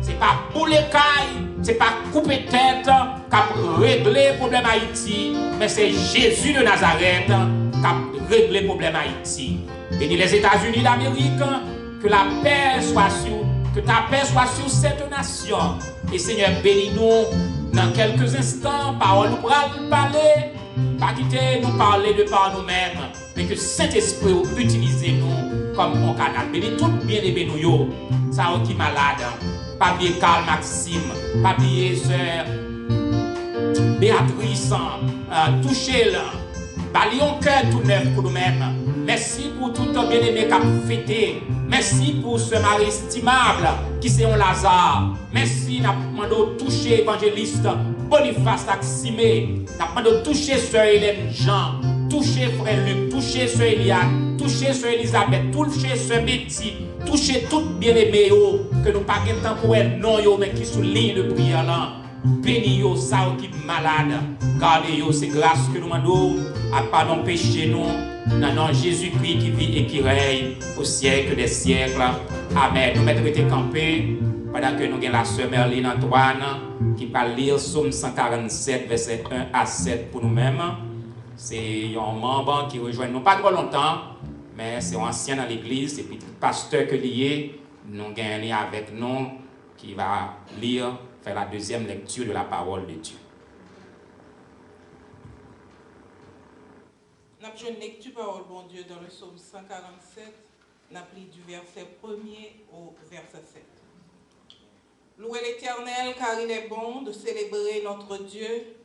B: c'est pas bouler caille, c'est pas couper tête qui a réglé le problème Haïti, mais c'est Jésus de Nazareth qui a réglé le problème Haïti. Bénis les États-Unis d'Amérique, que la paix soit sur, que ta paix soit sur cette nation. Et Seigneur, bénis-nous dans quelques instants, parole nous parler, pas quitter nous parler de par nous-mêmes, mais que Saint-Esprit utilise nous comme un canal. Bénis tout bien-aimé nous, ça qui est malade. Pas oublier Carl Maxime, pas oublier sœur Béatrice, touchez-le. Balions cœur tout neuf pour nous-mêmes. Merci pour tout ton bien-aimé qui a fêté. Merci pour ce mari estimable qui c'est un Lazare. Merci, nous demandons toucher évangéliste Boniface Taximé. Nous demandons toucher sœur Hélène Jean. Toucher frère Luc. Toucher sœur Eliane. Toucher sœur Elisabeth. Toucher sœur Betty. Toucher tout bien-aimé que nous pas de temps pour elle non yo mais qui sous ligne de prière là. Bénis yo ça qui malade. Gardez yo c'est grâce que nous demandons à pardon péché nous. Dans nom Jésus-Christ qui vit et qui règne au siècle des siècles. Amen. Nous mettons été campés pendant que nous avons la sœur Merline Antoine qui va lire Psaume 147 verset 1 à 7 pour nous-mêmes. C'est un membre qui rejoint nous pas trop longtemps, mais c'est un ancien dans l'église et puis le pasteur que lié nous gagnons avec nous qui va lire, faire la deuxième lecture de la parole de Dieu.
F: Nous avons une lecture parole bon Dieu dans le psaume 147, nous avons du verset 1er au verset 7. Louez l'Éternel car il est bon de célébrer notre Dieu,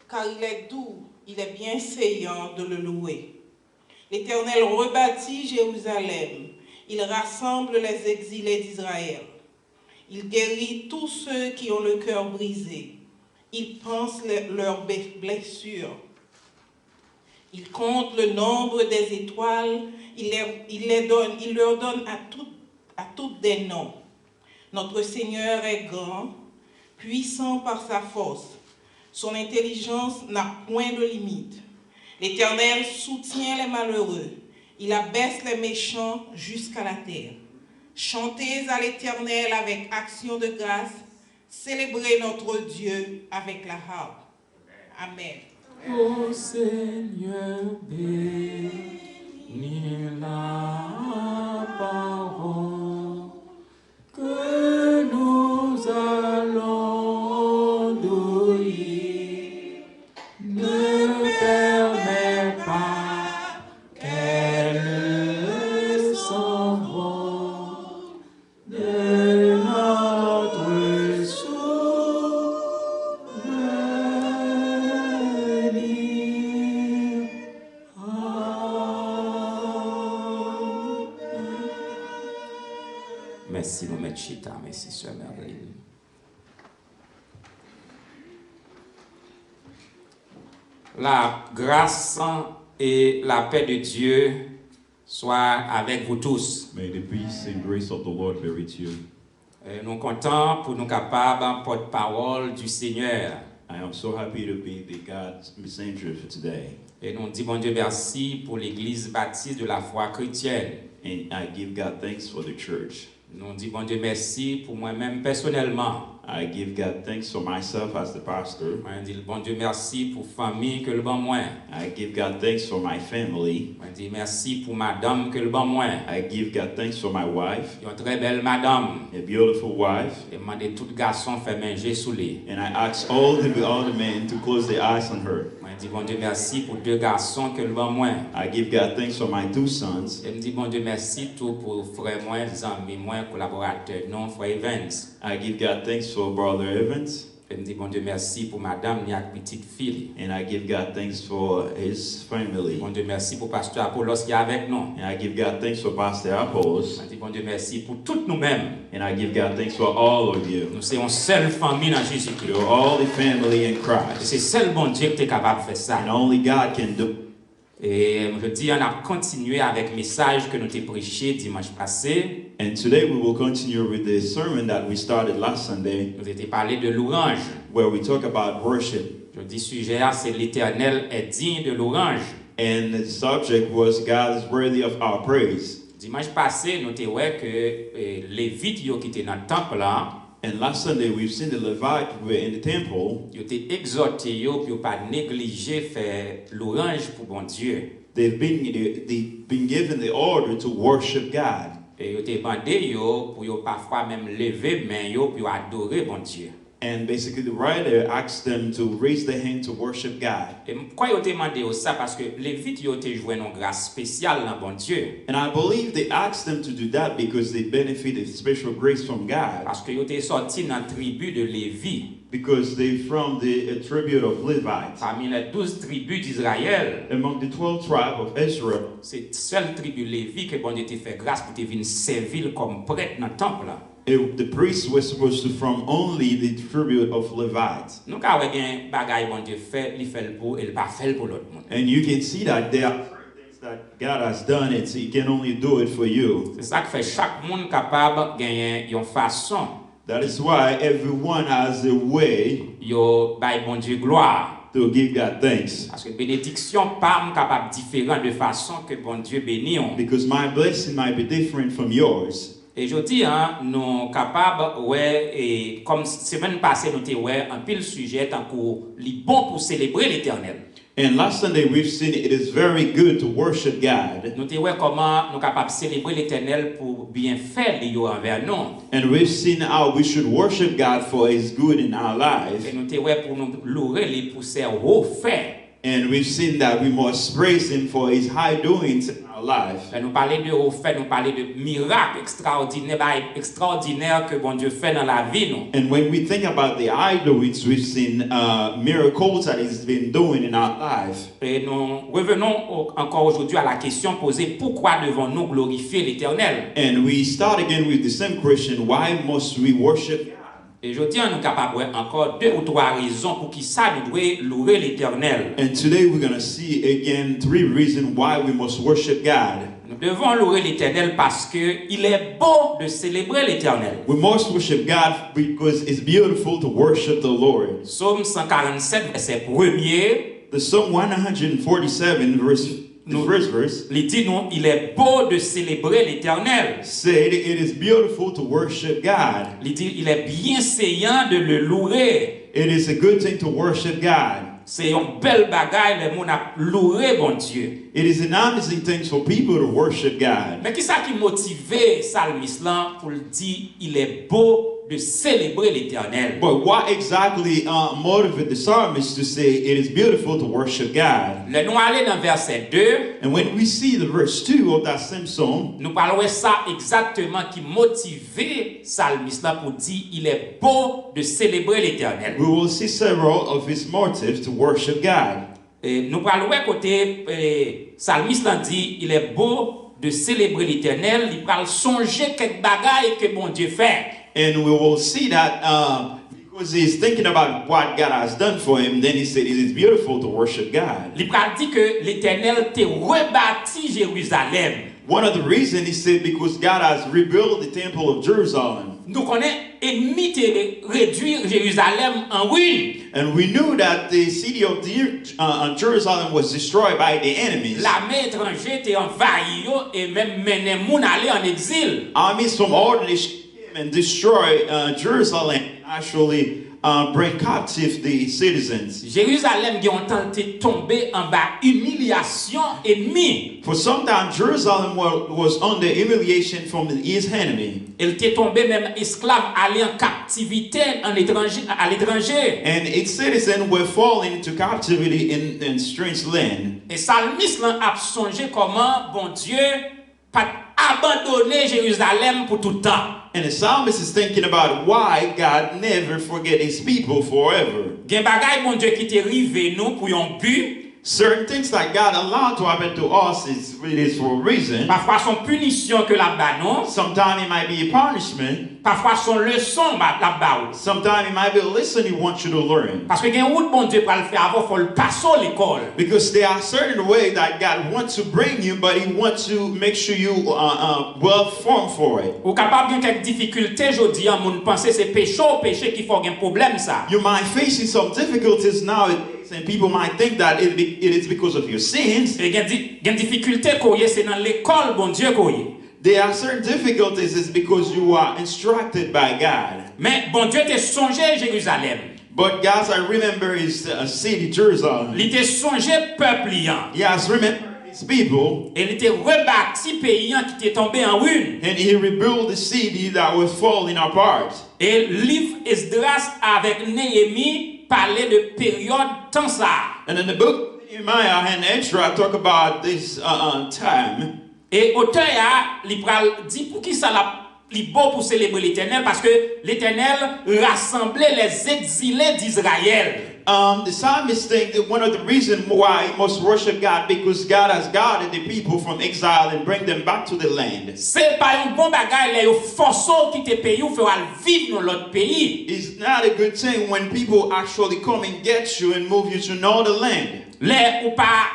F: car il est doux, il est bienséant de le louer. L'Éternel rebâtit Jérusalem, il rassemble les exilés d'Israël. Il guérit tous ceux qui ont le cœur brisé, il pense leurs blessures. Il compte le nombre des étoiles, il leur donne à toutes des noms. Notre Seigneur est grand, puissant par sa force. Son intelligence n'a point de limite. L'Éternel soutient les malheureux. Il abaisse les méchants jusqu'à la terre. Chantez à l'Éternel avec action de grâce. Célébrez notre Dieu avec la harpe. Amen.
B: Ô Seigneur, bénis la parole que nous allons douiller. Ne permets pas qu'elle s'envole de notre souvenir. Merci, nous mettons Chita. Merci, Sœur Merveille. La grâce et la paix de Dieu soient avec vous tous.
G: May the peace and grace of the Lord be with you.
B: Nous sommes contents pour nous capables porte-parole du Seigneur.
G: I am so happy to be the God's messenger for today.
B: Et nous disons bon Dieu merci pour l'Église baptiste de la foi chrétienne.
G: And I give God thanks for the church.
B: Nous disons bon Dieu merci pour moi-même personnellement.
G: I give God thanks for myself as the pastor.
B: Moi dis bon Dieu merci pour famille que le bon moi.
G: I give God thanks for my family.
B: Moi dis merci pour madame que le bon moi.
G: I give God thanks for my wife,
B: Une très belle madame.
G: a beautiful wife.
B: Et demandez tout garçon fait manger sous les.
G: And I ask all the men to close their eyes on her.
B: Moi dis bon Dieu merci pour deux garçons que le bon moi.
G: I give God thanks for my two sons.
B: Et me dis bon Dieu merci tout pour frère moi, amis moi, collaborateur non frère Evans.
G: I give God thanks for Brother Evans.
B: Je me dis, bon Dieu, merci pour madame et petite fille.
G: And I give God thanks for his family.
B: Bon Dieu, merci pour pasteur Apollos qui est avec nous.
G: And I give God thanks for Pastor Apollos.
B: Je dis, bon Dieu, merci pour toutes nous-mêmes.
G: And I give God thanks for all of you.
B: Nous sommes une seule famille dans Jésus-Christ.
G: You're all the family in
B: Et
G: Christ.
B: c'est seul bon Dieu qui est capable de faire ça.
G: And only God can do.
B: Et je dis, on a continué avec le message que nous avons prêché dimanche passé.
G: And today we will continue with the sermon that we started last Sunday,
B: Nous avons parlé de l'orange.
G: where we talk about worship.
B: Je dis, sujet, c'est l'Éternel est digne de l'orange.
G: And the subject was God is worthy of our praise.
B: Dimanche passé, nous avons vu que les Lévites qui étaient dans le temple là,
G: And last Sunday we've seen the Levites who were in the temple.
B: ils étaient exhortés pour ne pas négliger faire l'orange pour bon Dieu.
G: They've been given the order to worship God.
B: Et ils étaient demandé pour parfois même lever main pour adorer bon Dieu.
G: And basically the writer asked them to raise their hand to worship God.
B: Et pourquoi ils ont demandé ça? Parce que les Lévites ont joué une grâce spéciale dans bon Dieu.
G: And I believe they asked them to do that because they benefited special grace from God.
B: Parce qu'ils étaient sortis dans la tribu de Lévi.
G: Because they're from the tribute of Levites.
B: Parmi les 12 tribus d'Israël,
G: Among the 12 tribes of Israel,
B: c'est la seule tribu Lévi que bon Dieu t'a fait grâce pour te venir servir comme prêtre dans le temple.
G: the priests were supposed to from only the tribute of Levites.
B: Nous avons bien bagay bon Dieu fait, il fait pour, il pas fait pour l'autre monde.
G: And you can see that there are things that God has done it, so He can only do it for you.
B: C'est ça qui fait chaque monde capable de gagner une façon.
G: That is why everyone has a way
B: Yo bay bon Dieu gloire.
G: to give God thanks.
B: Parce que bénédiction pas capable différent de façon que bon Dieu bénit.
G: Because my blessing might be different from yours.
B: Et je dis, nous capables, ouais, et comme semaine passée, nous avons un pile sujet tant qu'il bon pour célébrer l'Éternel.
G: And last Sunday we've seen it is very good to worship God.
B: Nous avons comment nous capables célébrer l'Éternel pour bien faire les envers nous.
G: And we've seen how we should worship God for His good in our life.
B: Et nous avons pour nous louer les pour ses hauts faits.
G: And we've seen that we must praise Him for His high doings in our life.
B: Et nous parler de hauts faits, nous parler de miracles extraordinaires que bon Dieu fait dans la vie nous.
G: And when we think about the high doings, we've seen miracles that He's been doing in our life.
B: Et nous revenons encore aujourd'hui à la question posée, pourquoi devons-nous glorifier l'Éternel?
G: And we start again with the same question, why must we worship God?
B: Et je dis, nous capable encore 2 ou 3 raisons pour qui ça nous doit louer l'Éternel.
G: And today we're going to see again 3 reasons why we must worship God.
B: Nous devons louer l'Éternel parce que il est beau de célébrer l'Éternel.
G: We must worship God because it's beautiful to worship the Lord.
B: Psaume 147 verset 1er.
G: The Psalm 147 first verse
B: Il dit non, il est beau de célébrer l'Éternel.
G: said it is beautiful to worship God.
B: Il dit il est bienséant de le louer.
G: It is a good thing to worship God.
B: C'est une belle bagaille le monde a loué bon Dieu.
G: It is an amazing thing for people to worship God.
B: Mais qui ça qui motive Salmis là pour dire il est beau de célébrer l'Éternel?
G: But what exactly motivated the psalmist to say it is beautiful to worship God?
B: Le nous aller dans verset 2.
G: And when we see the verse 2 of that same psalm,
B: Nous parlons ça exactement qui motive Salmis là pour dire il est beau de célébrer l'Éternel.
G: we will see several of his motives to worship God.
B: Et nous parlons côté Salmis là dit il est beau de célébrer l'Éternel, il parle songer quelques bagailles que bon Dieu fait.
G: And we will see that because he's thinking about what God has done for him, then he said it is beautiful to worship God.
B: Il dit que l'Éternel t'a rebâti Jérusalem.
G: One of the reasons he said because God has rebuilt the temple of Jerusalem.
B: Nous connaissons ennemi réduire Jérusalem en ruine.
G: And we knew that the city of Jerusalem was destroyed by the enemies.
B: L'armée étrangère était envahie et même mené moun aller en exil.
G: Armies from all nations came and destroyed Jerusalem and actually bring captive the citizens.
B: Jérusalem qui ont tenté tomber en bas humiliation ennemie.
G: For some time, Jerusalem was under humiliation from his enemy.
B: Elle était tombée même esclave allée en captivité à l'étranger.
G: And its citizens were falling into captivity in strange land.
B: Et Salmis a songé comment bon Dieu pas abandonné Jérusalem pour tout temps.
G: And the psalmist is thinking about why God never forget his people forever.
B: Gen bagay bon Dieu qui te rive nous pour yon but.
G: Certain things that God allowed to happen to us it is for a reason.
B: Parfois son punition que la ba non.
G: Sometimes it might be a punishment.
B: Parfois son leçon la ba ou.
G: Sometimes it might be a lesson he wants you to learn.
B: Parce que gen route bon Dieu pour le faire avant faut le passer à l'école.
G: Because there are certain ways that God wants to bring you, but he wants to make sure you well formed for it.
B: Ou capable gen quelques difficultés jodi an moun penser c'est péché qui faut gen problème ça.
G: You might facing some difficulties nowadays, and people might think that it is because of your sins.
B: Et gen difficulté koye c'est dans l'école bon Dieu koye.
G: There are certain difficulties is because you are instructed by God.
B: Mais bon Dieu te songé Jérusalem.
G: But God, I remember his city, Jerusalem.
B: Il te songé peuple liant.
G: Yes, remember his people.
B: Et il te rebâti pays qui était tombé en ruine.
G: And he rebuilt the city that was falling apart.
B: Et livre Esdras avec Néhémie parlait de période temps ça.
G: And in the book of Nehemiah and Ezra talk about this time.
B: Et auteur il pral dit pour qui ça li beau pour célébrer l'Éternel parce que l'Éternel rassemblait les exilés d'Israël.
G: The psalmist think that one of the reasons why he must worship God because God has guarded the people from exile and bring them back to the land.
B: C'est pas un bon bagage les forço quitter pays ou faire vivre dans l'autre pays.
G: It's not a good thing when people actually come and get you and move you to another land.
B: Les ou pas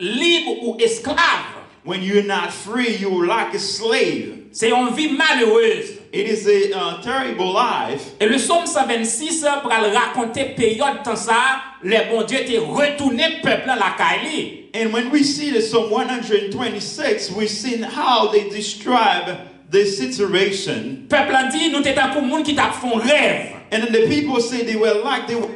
B: libre ou esclave.
G: When you're not free, you're like a slave.
B: C'est une vie malheureuse.
G: It is a terrible life.
B: Et le psaume 126 pour raconter période temps ça, le bon Dieu te retourné peuple la caille.
G: And when we see the Psalm 126, we see how they describe the situation.
B: Peuple dit nous t'étant pour monde qui t'a font rêve.
G: And then the people say they were dreaming.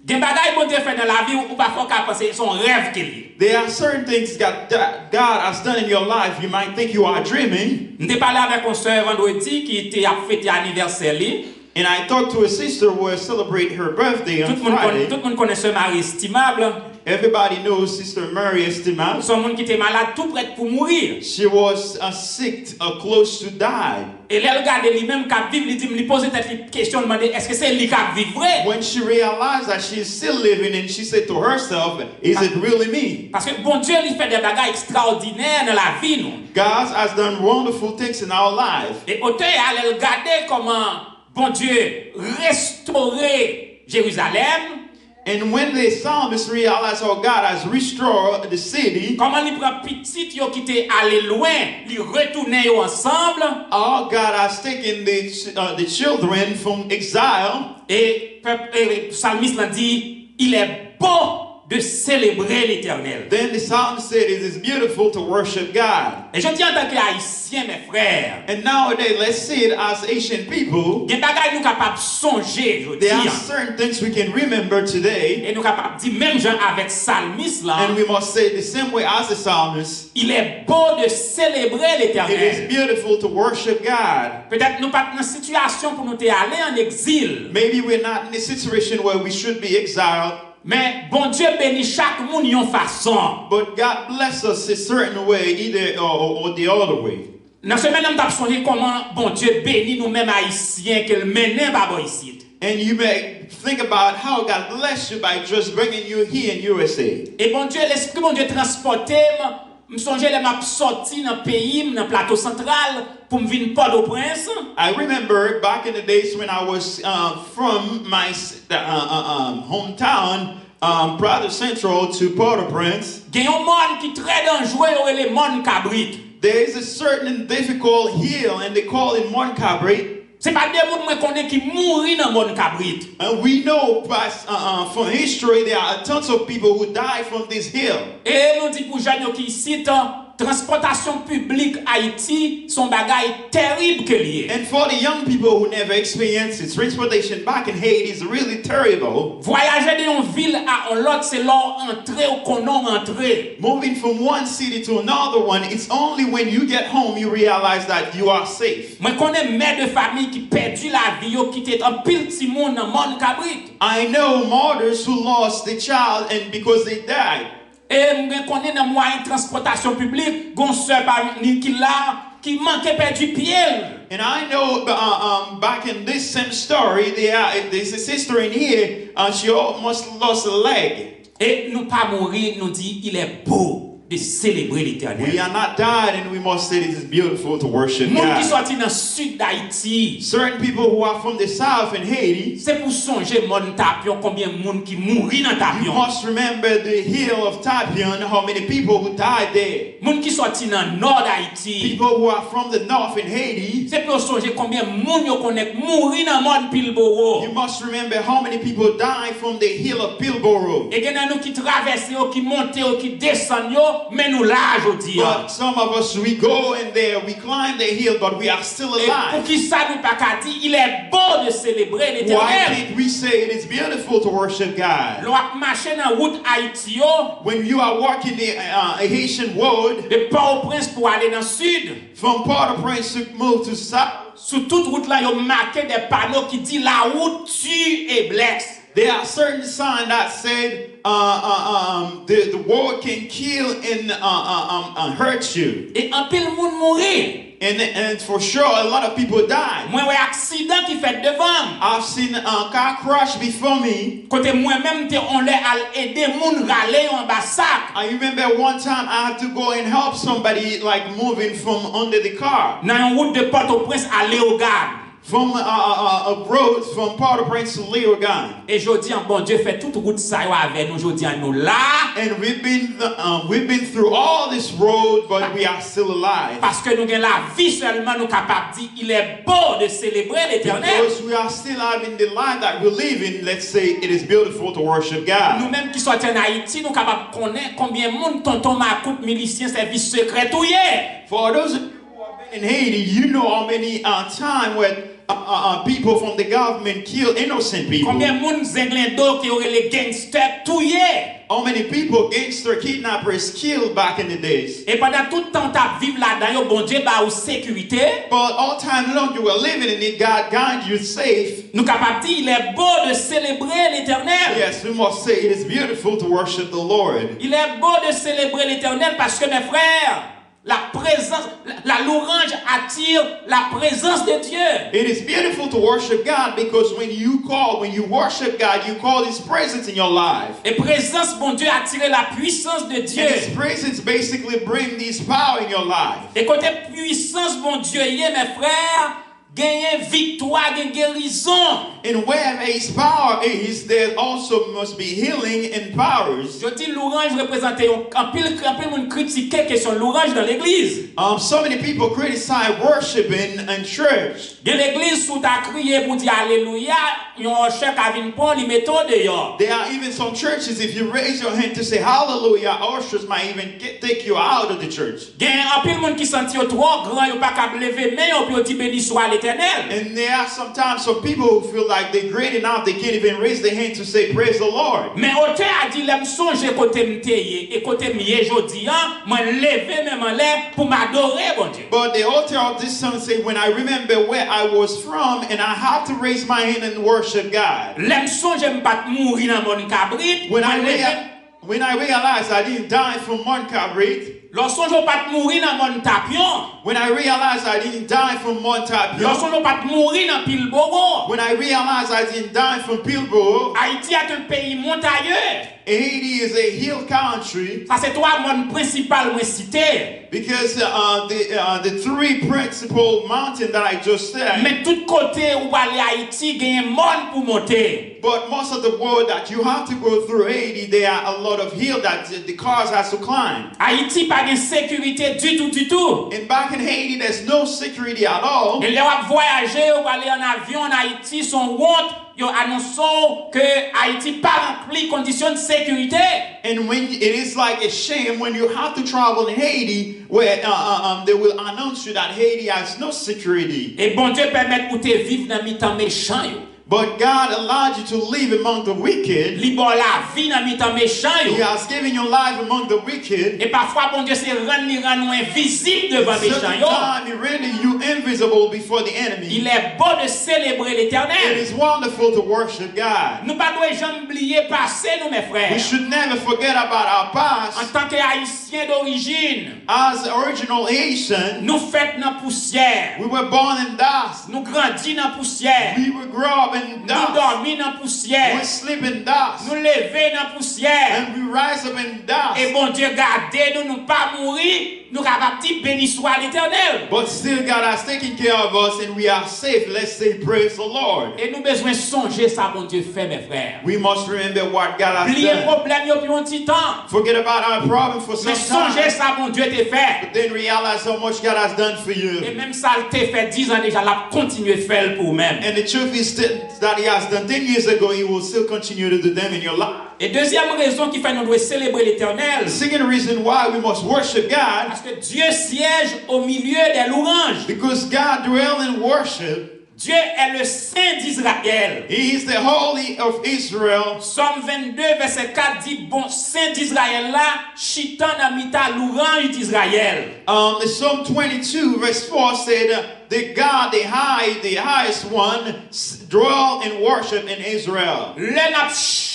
B: Gen bagay bon Dieu fait dans la vie ou pas faut qu'à penser son rêve qu'il y.
G: There are certain things that God has done in your life. You might think you are dreaming.
B: M'te parlé avec une sœur vendredi qui était à fêter anniversaire li.
G: And I talked to a sister who was celebrating her birthday on Friday.
B: Tout le monde connaît ce mari estimable.
G: Everybody knows Sister Mary Estimable.
B: Son monde qui était malade tout près pour mourir.
G: She was sick, close to die.
B: Et elle regarde lui-même qui vivre, il dit, me poser cette question, demander est-ce que c'est lui qui vit vrai?
G: When she realized that she is still living, and she said to herself, "Is it really me?"
B: Parce que bon Dieu lui fait des bagages extraordinaires dans la vie nous.
G: God has done wonderful things in our life.
B: Et auteur elle regarder comment bon Dieu restaurer Jérusalem.
G: And when the psalmist realized how God has restored the city,
B: comment il prend petit yo qui était allé loin, il retourner yo ensemble.
G: How God has taken the children from exile.
B: Et le psalmiste l'a dit, il est beau de célébrer l'Éternel.
G: Then the psalmist said it is beautiful to worship God.
B: Et je dis en tant qu'haïtien, mes frères.
G: And nowadays, let's see it as Asian people.
B: Des bagages nous capables songer, je dis.
G: There are certain things we can remember today.
B: Et nous capables dire même gens avec psalmiste là.
G: And we must say the same way as the psalmist.
B: Il est beau de célébrer l'Éternel.
G: It is beautiful to worship God.
B: Peut-être nous pas dans une situation pour nous aller en exil.
G: Maybe we're not in a situation where we should be exiled.
B: Mais bon Dieu bénit chaque monde d'une façon.
G: But God bless us a certain way, either or the other way.
B: Dans ce même temps, nous comment bon Dieu bénit nous-mêmes haïtiens qu'elle mène par ici.
G: And you may think about how God bless you by just bringing you here in USA.
B: Et bon Dieu, l'esprit bon Dieu transporté, me songe les m'a sorti dans pays, dans plateau central pour me venir Port-au-Prince.
G: I remember back in the days when I was from my hometown, Prado Central to Port-au-Prince.
B: Il y a un monde qui est très dangereux, le monde cabrit.
G: There is a certain difficult hill, and they call it Mont Cabrit.
B: C'est pas des gens qui mourent dans le monde cabrit.
G: And we know from history there are tons of people who die from this hill.
B: Et nous dit pour gens qui citent transportation publique Haïti son bagage terrible que lié.
G: And for the young people who never experienced it, transportation back in Haiti is really terrible.
B: Voyager d'une ville à l'autre, c'est leur entrée ou qu'on entrer.
G: Moving from one city to another one, it's only when you get home you realize that you are safe.
B: Moi connais mère de famille qui perdu la vie, qui était un pile petit monde dans monde cabrit.
G: I know mothers who lost the child and because they died.
B: Et je connais dans moyen de transportation publique, gon sœur qui là qui manquait perdu pied.
G: And I know back in this same story, there's a sister in here, she almost lost a leg.
B: Et nous pas mourir, nous dit il est beau de célébrer l'Éternel.
G: We are not died, and we must say it is beautiful to worship
B: Moun qui
G: God.
B: sorti dans le sud d'Haïti,
G: Certain people who are from the south in Haiti,
B: c'est pour songer mon tapion combien de monde qui mourit dans
G: you
B: tapion.
G: must remember the hill of Tapion, how many people who died there.
B: Moun qui sorti dans le nord d'Haïti,
G: People who are from the north in Haiti,
B: c'est pour songer combien de monde yo connaît mourir dans monde Pilboro.
G: you must remember how many people died from the hill of Pilboro.
B: Et gen nous qui traversent yo, qui montent yo, qui descendent yo, mais nous là aujourd'hui.
G: But some of us, we go in there, we climb the hill, but we are still
B: Et pour
G: alive.
B: qui ça nous pas qu'à dire, il est beau de célébrer
G: Why
B: l'Éternel.
G: can't we say it is beautiful to worship God?
B: L'on a marché dans route Haïti yo,
G: When you are walking the Haitian road
B: de Port-au-Prince pour aller dans le sud.
G: from Port-au-Prince to move to south,
B: Sur toute route là, ils ont marqué des panneaux qui disent la route tue et blesse.
G: there are certain signs that said the road can kill and hurt you.
B: Et un pile monde mourir.
G: And for sure, a lot of people die.
B: Moi, ouais, accident qui fait devant.
G: I've seen a car crash before me.
B: Côté moi-même, on l'a aider moun râler en bas sac.
G: I remember one time I had to go and help somebody like moving from under the car.
B: Dans une route de Port-au-Prince à Léogane.
G: From a road from Port-au-Prince to Léogane.
B: Et je dis, bon Dieu fait toute route ça avec nous. Je dis, nous là.
G: And we've been through all this road, but we are still alive.
B: Parce que nous avons la vie seulement, nous capables de dire, il est beau de célébrer l'Éternel.
G: Because we are still having the life that we live in, let's say it is beautiful to worship God.
B: Nous-mêmes qui sommes en Haïti, nous capables de connaître combien de monde tonton Macoute, milicien, service secret, tout y est.
G: For those of you who have been in Haiti, you know how many time when people from the government kill innocent people.
B: Combien de monde zinglendo qui aurait les gangsters, tout y est.
G: How many people, gangster kidnappers, killed back in the days.
B: Et pendant tout le temps, tu as vécu là-dedans, bon Dieu, bah, ou sécurité.
G: But all time long you were living in it, God guide you safe.
B: Nous capables de dire, il est beau de célébrer l'Éternel.
G: Yes, we must say it is beautiful to worship the Lord.
B: Il est beau de célébrer l'Éternel parce que mes frères, la présence, la louange attire la présence de Dieu.
G: It is beautiful to worship God because when you worship God, you call His presence in your life.
B: Et présence, bon Dieu, attire la puissance de Dieu.
G: And His presence basically brings this power in your life.
B: Et côté puissance, bon Dieu, y est, mes frères, gagner victoire, gagner guérison.
G: And wherever His power is, there also must be healing and powers.
B: Je dis l'orange représentait un pile monde critiquer question l'orange dans l'église.
G: So many people criticize worshiping in church.
B: Dans l'église où t'as crié pour dire alléluia, yon chèque à vin pon li metto dehors.
G: There are even some churches, if you raise your hand to say hallelujah, ushers might even take you out of the church.
B: Gen un pile monde qui senti yo trop grand, yo pas capable lever mais yo puis dit béni soit l'Éternel.
G: And there are sometimes some people who feel like they're great enough, they can't even raise their hand to say praise the Lord.
B: Mais auteur a dit l'aime songe côté m'teye et côté m'yé jodi an, moi lever même en l'air pour m'adorer bon Dieu.
G: But the author of this song say, when I remember where I was from and I have to raise my hand and worship God.
B: L'aime songe m'pas mourir dans mon cabrit.
G: When I realized I didn't die from Mount Cabrit.
B: Lorsqu'on ne pas mourir dans mon tapion.
G: When I realized I didn't die from Mount Tapion.
B: Lorsqu'on ne pas mourir dans Pilboro.
G: When I realized I didn't die from Pilboro.
B: Haïti est un pays montagneux.
G: Haiti is a hill country.
B: Ça c'est trois mondes principales moi cité.
G: Because the three principal mountains that I just said.
B: Mais tout côté où aller Haïti gagne monde pour monter.
G: But most of the road that you have to go through Haiti, there are a lot of hills that the cars has to climb.
B: Haïti pas de sécurité du tout.
G: And back in Haiti, there's no security at all.
B: Et les voyager ou aller en avion en Haïti sont honte. Yo annonçons que Haïti pas rempli conditions de sécurité.
G: And when it is like a shame when you have to travel in Haiti, where they will announce you that Haiti has no security.
B: Et bon Dieu permet pour te vivre dans mi-temps méchant yo.
G: But God allowed you to live among the wicked.
B: Li bon la vie dans mi-temps méchant
G: He
B: yo.
G: has given you life among the wicked.
B: Et parfois, bon Dieu, c'est rendre nous invisibles devant méchant
G: Certain
B: yo.
G: time He render you invisible before the enemy.
B: Il est bon de célébrer
G: It
B: l'Éternel.
G: is wonderful to worship God.
B: Nous pas devons jamais oublier passé nous mes
G: We
B: frères.
G: should never forget about our
B: En
G: past.
B: tant que haïtiens d'origine,
G: As original Haitian,
B: nous faits dans poussière.
G: we were born in dust.
B: Nous grandis dans poussière.
G: We would grow up in
B: Nous
G: dust.
B: dormis dans poussière.
G: We sleep in dust.
B: Nous lever dans poussière.
G: And we rise up in
B: Et
G: dust.
B: bon Dieu, gardez nous pas mourir. Nous capables de dire béni soit l'Éternel.
G: But still God has taken care of us and we are safe. Let's say praise the Lord.
B: Et nous besoin songer ça, bon Dieu fait, mes frères.
G: We must remember what God has
B: Oubliez le
G: done.
B: problème yo pour un petit temps.
G: Forget about our problem for some
B: Mais songez
G: time.
B: ça, bon Dieu t'est fait.
G: But then realize how much God has done for
B: Et
G: you.
B: même ça, il t'a fait 10 ans déjà, l'a continué de faire pour vous-même.
G: And the truth is that He has done 10 years ago, He will still continue to do them in your life.
B: Et deuxième raison qui fait nous devons célébrer l'Éternel,
G: The second reason why we must worship God,
B: parce que Dieu siège au milieu des louanges.
G: because God dwells in worship.
B: Dieu est le Saint d'Israël.
G: He is the Holy of Israel.
B: Psaume 22, verset 4 dit, bon, Saint d'Israël là, chitan dans mita louange d'Israël.
G: The Psalm 22 verse 4 said, the God, the highest one, dwell in worship in Israel.
B: Le n'a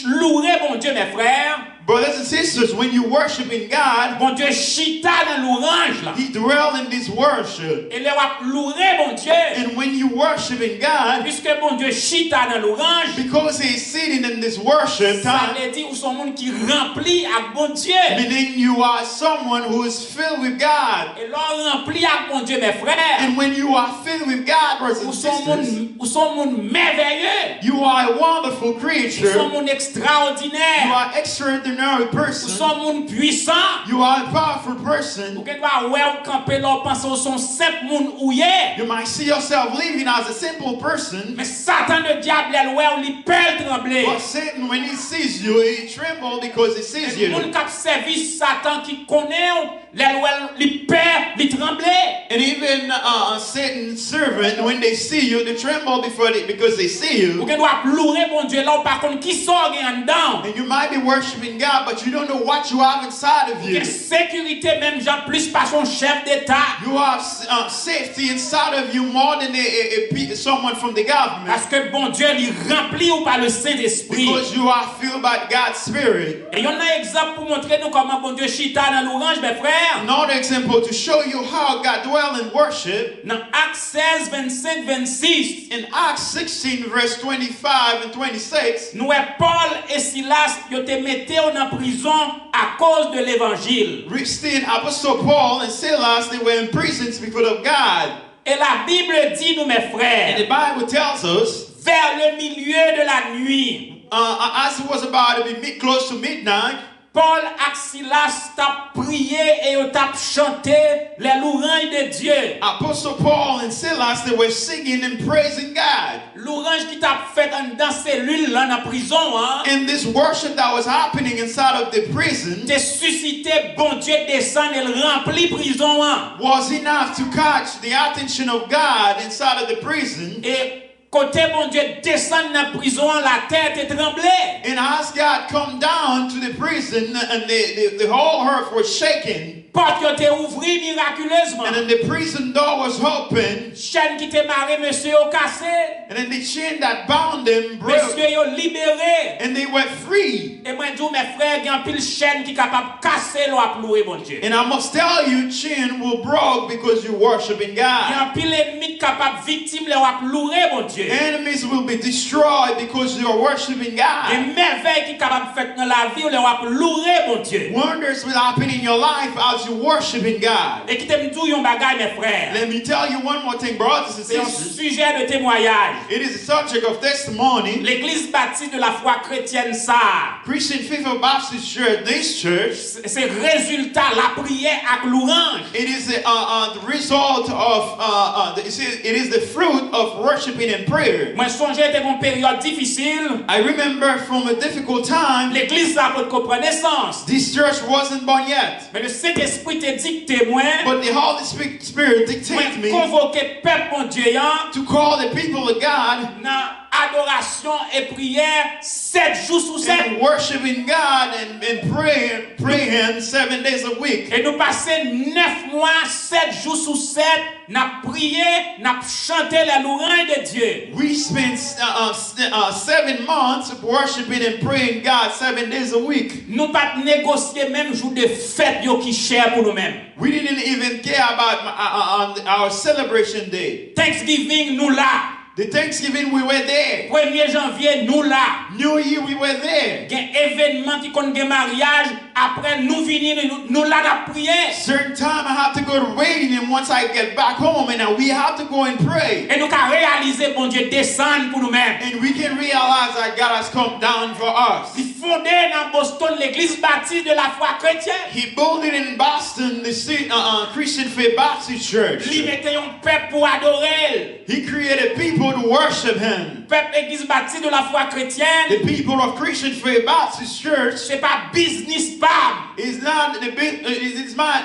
B: loué, bon Dieu, mes frères.
G: Brothers and sisters, when you worship in God,
B: Bon Dieu, chita dans louange là.
G: He dwell in this worship.
B: Et le wap loué, bon Dieu.
G: And when you worship in God,
B: Puisque bon Dieu chita dans louange,
G: because He is sitting in this worship
B: ça
G: time,
B: veut dire ou son monde qui rempli avec bon Dieu.
G: meaning you are someone who is filled with God.
B: Et l'on rempli avec bon Dieu, mes frères.
G: And when you are filled with God, brothers
B: Ou
G: and
B: son
G: sisters,
B: monde merveilleux.
G: you are a wonderful
B: Ou son
G: creature.
B: monde
G: You
B: extraordinaire.
G: are extraordinary
B: Ou
G: person.
B: son monde puissant.
G: You are a powerful
B: Ou
G: person.
B: que doit ouais ou camper là penser au son simple monde ouillé.
G: You might see yourself living as a simple person,
B: Mais Satan le diable elle ouais ou li pelle trembler.
G: but Satan, when he sees you, he trembles because he sees
B: Le
G: you.
B: monde qui servi Satan qui connaît li perd, li trembler.
G: And even Satan's servant, when they see you, they tremble because they see
B: Ou
G: you.
B: que doit louer bon Dieu là ou par contre qui sort en dedans.
G: And you might be worshiping God, but you don't know what you have inside of you.
B: Que sécurité même Jean plus par son chef d'État.
G: You have safety inside of you more than someone from the government,
B: Parce que bon Dieu lui remplit ou par le Saint-Esprit.
G: because you are filled by God's Spirit.
B: Et il y a un exemple pour montrer nous comment bon Dieu chita dans l'orange, mes frères.
G: Another example to show you how God dwells in worship.
B: Dans Actes 16, 25, 26,
G: In Acts 16, verse 25 and 26,
B: nous Paul et Silas ils te mettaient en prison à cause de l'évangile.
G: still Apostle Paul and Silas, they were in prison because of God.
B: Et la Bible dit nous, mes
G: And
B: frères,
G: the Bible tells us,
B: vers le milieu de la nuit,
G: as it was about to be close to midnight,
B: Paul et Silas t'a prié et ils t'a chanté les louanges de Dieu.
G: Apostle Paul and Silas, they were singing and praising God.
B: Louange qui t'a fait dans cellule là dans prison, hein.
G: And this worship that was happening inside of the prison
B: T'es suscité, bon Dieu descend et remplit prison, hein.
G: was enough to catch the attention of God inside of the prison.
B: Et côté bon Dieu descend dans prison, la terre te tremblait.
G: And as God come down to the prison, and the whole earth was shaking,
B: Porte qui t'est ouvrie miraculeusement.
G: and then the prison door was open,
B: Chaîne qui t'est marré, monsieur au cassé.
G: and then the chain that bound them broke,
B: Monsieur yo libéré.
G: and they were free.
B: Et moi dis mes frères, il y a un pile chaîne qui est capable de casser l'eau louer bon Dieu.
G: And I must tell you, chain will broke because you're worshiping
B: Il y a
G: God.
B: un pile ennemi capable victime l'eau louer bon Dieu.
G: Enemies will be destroyed because you're worshiping
B: Et
G: God.
B: merveille qui est capable de faire dans la vie, l'eau louer bon Dieu.
G: Wonders will happen in your life as you're worshiping God.
B: Et qui t'aime tout yon bagay mes frères.
G: Let me tell you one more thing, brothers and
B: C'est un
G: sisters.
B: sujet de témoignage.
G: It is a subject of testimony.
B: L'église baptiste de la foi chrétienne ça.
G: Christian Faith of Baptist Church, this church,
B: C'est résultat la prière avec louange.
G: it is the result of, it is the fruit of worshiping and prayer.
B: Moi, songe était une période difficile.
G: I remember from a difficult time,
B: L'église n'a pas de connaissance.
G: this church wasn't born yet.
B: Mais le Saint-Esprit te dicté, moi,
G: But the Holy Spirit dictated me
B: convoquer peuple, mon Dieu,
G: to call the people of God
B: dans adoration et prière 7 jours sur 7.
G: and worshiping God and praying 7 days a week.
B: Et nous passons 9 mois, 7 jours sur 7, n'a prié, n'a chanté la louange de Dieu.
G: We spent 7 months worshiping and praying God 7 days a week.
B: Nous pas négocier même jour de fête yo qui cher pour nous-mêmes.
G: We didn't even care about our celebration day.
B: Thanksgiving nous là.
G: The Thanksgiving, we were there.
B: 1er janvier nous là.
G: New Year, we were there.
B: Il y a un événement qui compte un mariage. Après nous venir, nous là à prier.
G: Certain time I have to go to wedding, and once I get back home, and we have to go and pray.
B: Et nous avons réalisé bon Dieu descendre pour nous-mêmes.
G: And we can realize that God has come down for us.
B: Il fondé dans Boston l'église baptiste de la foi chrétienne.
G: He built it in Boston, the Christian Faith Baptist Church.
B: Il mettait un peuple pour adorer.
G: He created people to worship Him.
B: Peuple église baptiste de la foi chrétienne.
G: The people of Christian Faith Baptist Church.
B: C'est pas business pam.
G: It's not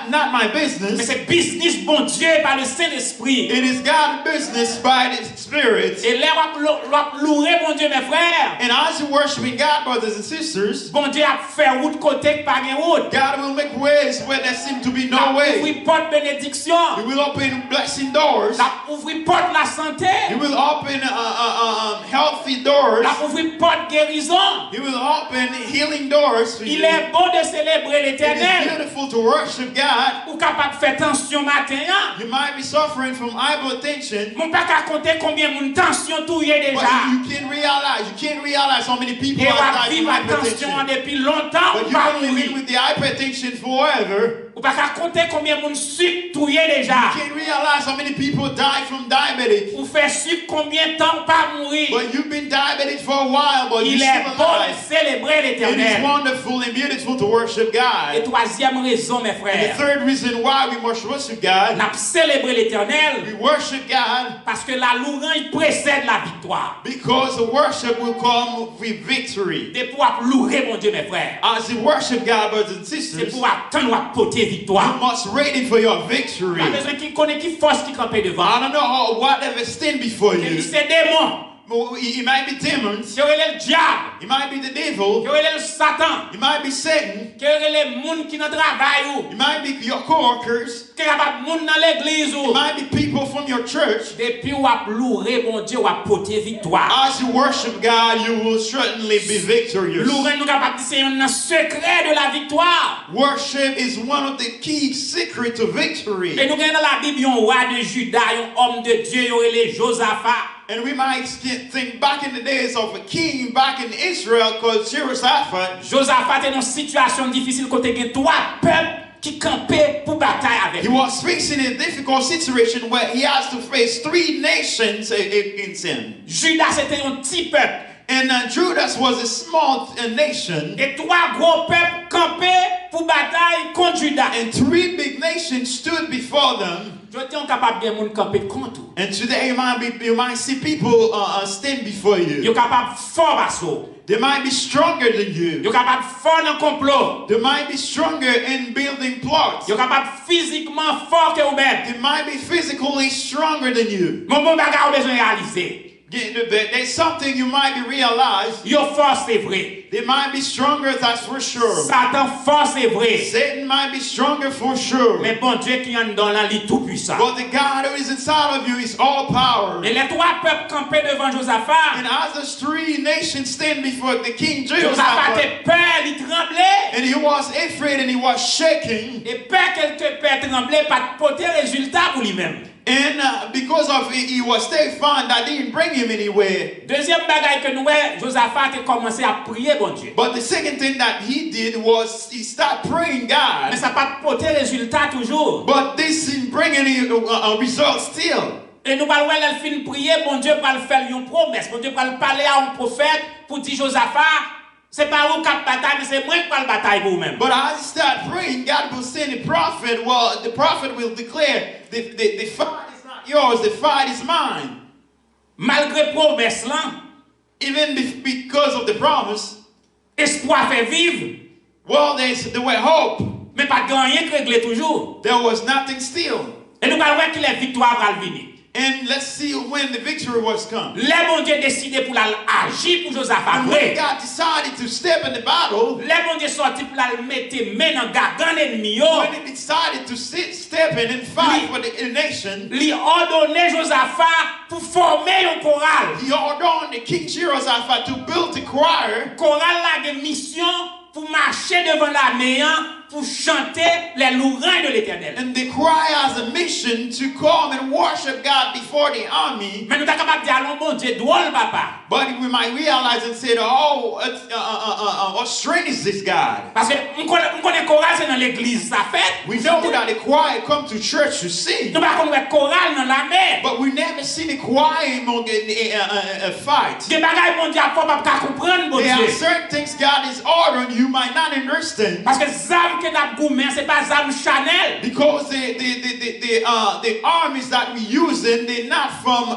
G: not my
B: Mais
G: business.
B: c'est business bon Dieu par le Saint-Esprit.
G: It is God's business by the Spirit.
B: Et là on louer bon Dieu mes frères.
G: And as you worshiping God, brothers and sisters,
B: Bon Dieu a fait route côté par une route.
G: God will make ways where there seem to be no way.
B: Ouvrir porte bénédiction.
G: He will open blessing doors.
B: La ouvrir porte la santé.
G: He will open healthy doors.
B: La ouvrir porte guérison.
G: He will open healing doors for you.
B: Il est bon de célébrer
G: It is
B: l'Éternel.
G: beautiful to worship God.
B: Ou capable de faire tension matin.
G: You might be suffering from hypertension,
B: Mon pas qu'à compter combien mon tension touye
G: but
B: déjà.
G: you can't realize how many people
B: Et on
G: have
B: va
G: died
B: vivre
G: from
B: la tension
G: hypertension.
B: depuis longtemps.
G: But
B: Ou
G: you
B: pas
G: can live
B: mourir.
G: with the hypertension forever.
B: Ou pas qu'à compter combien mon sucre touye déjà.
G: You can't realize how many people die from diabetic.
B: Ou faire sucre combien de temps pas mourir.
G: But you've been diabetic for a while, but you're
B: Il est
G: still
B: bon de
G: alive.
B: célébrer
G: It is
B: l'Éternel.
G: wonderful and beautiful to worship
B: Et
G: God.
B: troisième raison, mes
G: And the
B: frères,
G: third reason why we must worship God,
B: n'a célébré l'Éternel
G: we worship God
B: parce que la louange précède la victoire.
G: because the worship will come with victory.
B: C'est pour louer mon Dieu, mes frères.
G: As you worship God, brothers and
B: C'est
G: sisters,
B: pour attendre à porter
G: you
B: victoire.
G: must ready for your victory.
B: Pas besoin qui connaît qui force qui campe
G: I
B: devant.
G: don't know whatever stand before
B: Il
G: you.
B: c'est démon.
G: It might be demons,
B: C'est le diable.
G: it might be the devil,
B: C'est le Satan.
G: it might be Satan,
B: C'est les gens qui dans travail ou
G: it might be your co-workers,
B: qui capable monde dans l'église ou
G: it might be people from your church.
B: depuis ou a louer mon Dieu ou a porter victoire.
G: As you worship God, you will certainly be victorious.
B: Louer nous capable c'est un secret de la victoire.
G: Worship is one of the key secrets to victory.
B: Et nous regardons dans la Bible un roi de Juda, un homme de Dieu, il est Josaphat.
G: And we might think back in the days of a king back in Israel called Jehoshaphat.
B: Josaphat est dans une situation difficile côté il y a 3 peuples qui campaient pour bataille avec
G: He
B: lui.
G: was facing a difficult situation where he has to face 3 nations against him.
B: Judas c'était un petit peuple.
G: And Judas was a small nation.
B: Et 3 gros peuples campaient pour bataille contre Judas.
G: And 3 big nations stood before them.
B: Je suis capable de monde camper contre.
G: And today you might see people stand before
B: Yo
G: you.
B: capable fort basso.
G: They might be stronger than you.
B: Yo capable fort dans complot.
G: They might be stronger in building plots.
B: Yo capable physiquement fort que vous même.
G: They might be physically stronger than you.
B: Mon bon bagage besoin réaliser.
G: There's something you might be realized.
B: Yo fort c'est vrai.
G: They might be stronger, that's for sure.
B: Satan fort c'est vrai.
G: Satan might be stronger for sure.
B: Mais bon Dieu qui en donne là, il tout puissant.
G: But the God who is inside of you is all power.
B: Et les 3 peuples campaient devant Josaphat.
G: And as those 3 nations stand before the king
B: Josaphat
G: Jehoshaphat,
B: était peur, il tremblait.
G: and he was afraid and he was shaking.
B: Et peur qu'elle te peur trembler, pas de porter résultat pour lui-même.
G: And because of it, he was terrified that didn't bring him anywhere.
B: Deuxième bagaille que nous voyons, Josaphat a commencé à prier bon Dieu.
G: But the second thing that he did was he started praying
B: Mais
G: God.
B: ça n'a pas porté résultat toujours.
G: But this didn't bring any result still.
B: Et nous allons voir elle fin prier, bon Dieu va le faire une promesse. Bon Dieu va le parler à un prophète pour dire Josaphat, c'est pas vous qui bataille, mais c'est moi qui parle bataille pour vous-même.
G: But as he started praying, God will send a prophet. Well, the prophet will declare, the fight is not yours, the fight is mine.
B: malgré promesse là,
G: even because of the promise,
B: espoir fait vivre,
G: well, there were hope.
B: mais pas de rien qui réglait toujours.
G: There was nothing still.
B: Et nous allons voir que les victoires vont venir.
G: And let's see when the victory was come.
B: Les bon Dieu décidé pour agir pour Josaphat.
G: And when God decided to step in the battle,
B: Les bon Dieu sorti pour mettre main dans gargan ennemi yo.
G: when he decided to step in and fight for the nation,
B: Li ordonné Josaphat pour former un choral.
G: he ordered the King Jehoshaphat to build a choir.
B: Choral la de mission pour marcher devant l'armée pour chanter les louanges de l'Éternel.
G: And the choir has a mission to come and worship God before the army.
B: Mais nous sommes capables de dire allons bon Dieu drôle papa.
G: But we might realize and say, oh, what strange is this God?
B: Parce que on connaît choral c'est dans l'église ça fait.
G: We know that the choir come to church to sing.
B: Nous pas connaît choral dans la mer.
G: But we never see the choir among a fight.
B: Des bagages bon Dieu a pas comprendre bon
G: There are
B: Dieu.
G: certain things God is ordering you might not understand.
B: Parce que zam que n'a goumé c'est pas zam Chanel.
G: Because the armies that we using, they're not from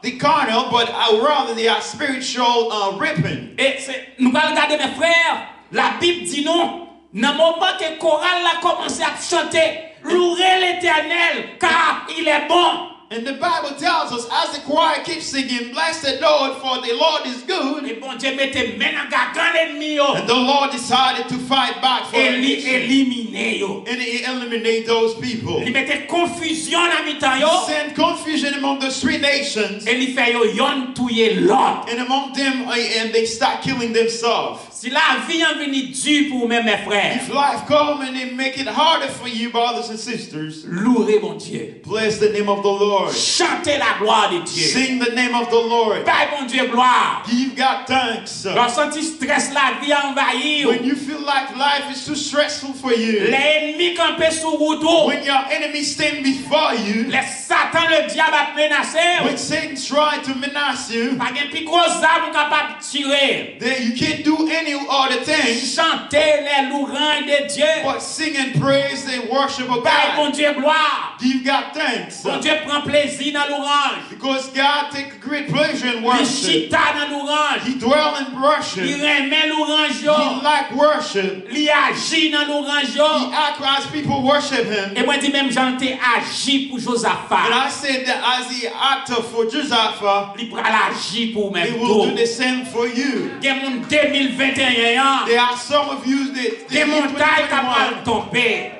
G: the carnal, but rather they are spiritual ripping.
B: Et nous allons regarder mes frères, la Bible dit non, dans le moment que le choral a commencé à chanter, louez l'Éternel car il est bon.
G: And the Bible tells us, as the choir keeps singing, bless the Lord, for the Lord is good.
B: Et bon Dieu mette main dans gargan l'ennemi yo.
G: And the Lord decided to fight back for
B: Et
G: the
B: li
G: nation.
B: éliminer yo.
G: And he eliminated those people.
B: Il mette confusion dans mi-temps
G: He
B: yo.
G: sent confusion among the three nations.
B: Et il fait yo yon touyer l'autre.
G: And among them, and they start killing themselves.
B: Si la vie en venu dur pour mes frères,
G: If life come and they make it harder for you, brothers and sisters,
B: louez mon Dieu.
G: bless the name of the Lord.
B: Chantez la gloire de Dieu.
G: Sing the name of the Lord.
B: Bye mon Dieu gloire.
G: Give God thanks.
B: Lorsque tu stress la vie envahir.
G: When you feel like life is too stressful for you,
B: L'ennemi campé sur route.
G: when your enemy stand before you,
B: Les Satan le diable a menacé.
G: when Satan try to menace you,
B: Pas de plus gros arme capable de tirer.
G: then you can't do any other things
B: Chanter les louanges de Dieu.
G: but sing and praise the worship of
B: Bye mon
G: God.
B: Dieu gloire.
G: Give God thanks.
B: Bon Dieu prend plaisir dans l'orange.
G: Because God takes great pleasure in
B: Il
G: worship.
B: chita dans l'orange.
G: He dwell in
B: Il
G: worship.
B: remet l'orange.
G: He like worship.
B: Il agit dans l'orange.
G: He act as people worship him.
B: Et moi dis même j'en t'ai agi pour
G: And
B: Josaphat.
G: I said that as the actor for Josaphat,
B: Il prend l'agir pour mes
G: he will do
B: dos.
G: the same for you.
B: Il y a mon 2021.
G: There are some of you that
B: Des montagnes capables de tomber.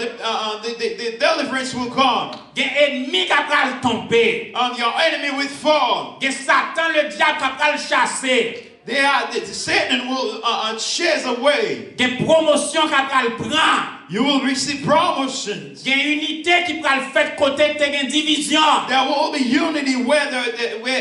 G: the deliverance will come.
B: Des ennemis capables de tomber.
G: And your enemy will fall.
B: Des Satan le diable capable de chasser.
G: Satan will chase away.
B: Des promotions capable de prendre.
G: You will receive promotions.
B: Des unités qui prend le fait côté de division.
G: There will be unity where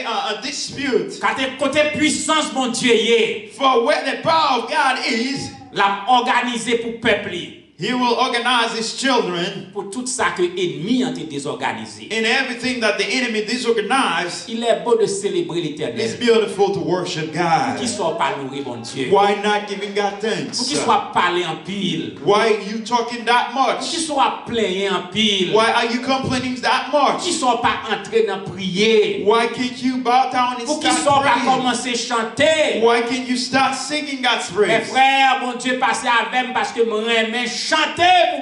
G: a dispute.
B: Côté puissance mon Dieu y est.
G: For where the power of God is,
B: L'a organisé pour peuple.
G: he will organize his children.
B: Pour tout ça que l'ennemi a été désorganisé.
G: In everything that the enemy disorganized,
B: Il est beau de célébrer
G: it's
B: l'Éternel.
G: beautiful to worship God.
B: Qui soit pas loué mon Dieu.
G: Why not giving God
B: Pour
G: thanks?
B: qu'il soit parlé en pile.
G: Why you talking that
B: Pour qu'il
G: much?
B: soit plaigné en pile.
G: Why are you complaining that
B: Pour qu'il
G: much?
B: soit pas entré dans prier.
G: Why can't you bow down and
B: Pour qu'il soit
G: start
B: pas
G: praying?
B: commencer à chanter.
G: Why can't you start singing God's
B: Mes
G: praise?
B: frères, mon Dieu, passez avec moi parce que moi j'aime chanter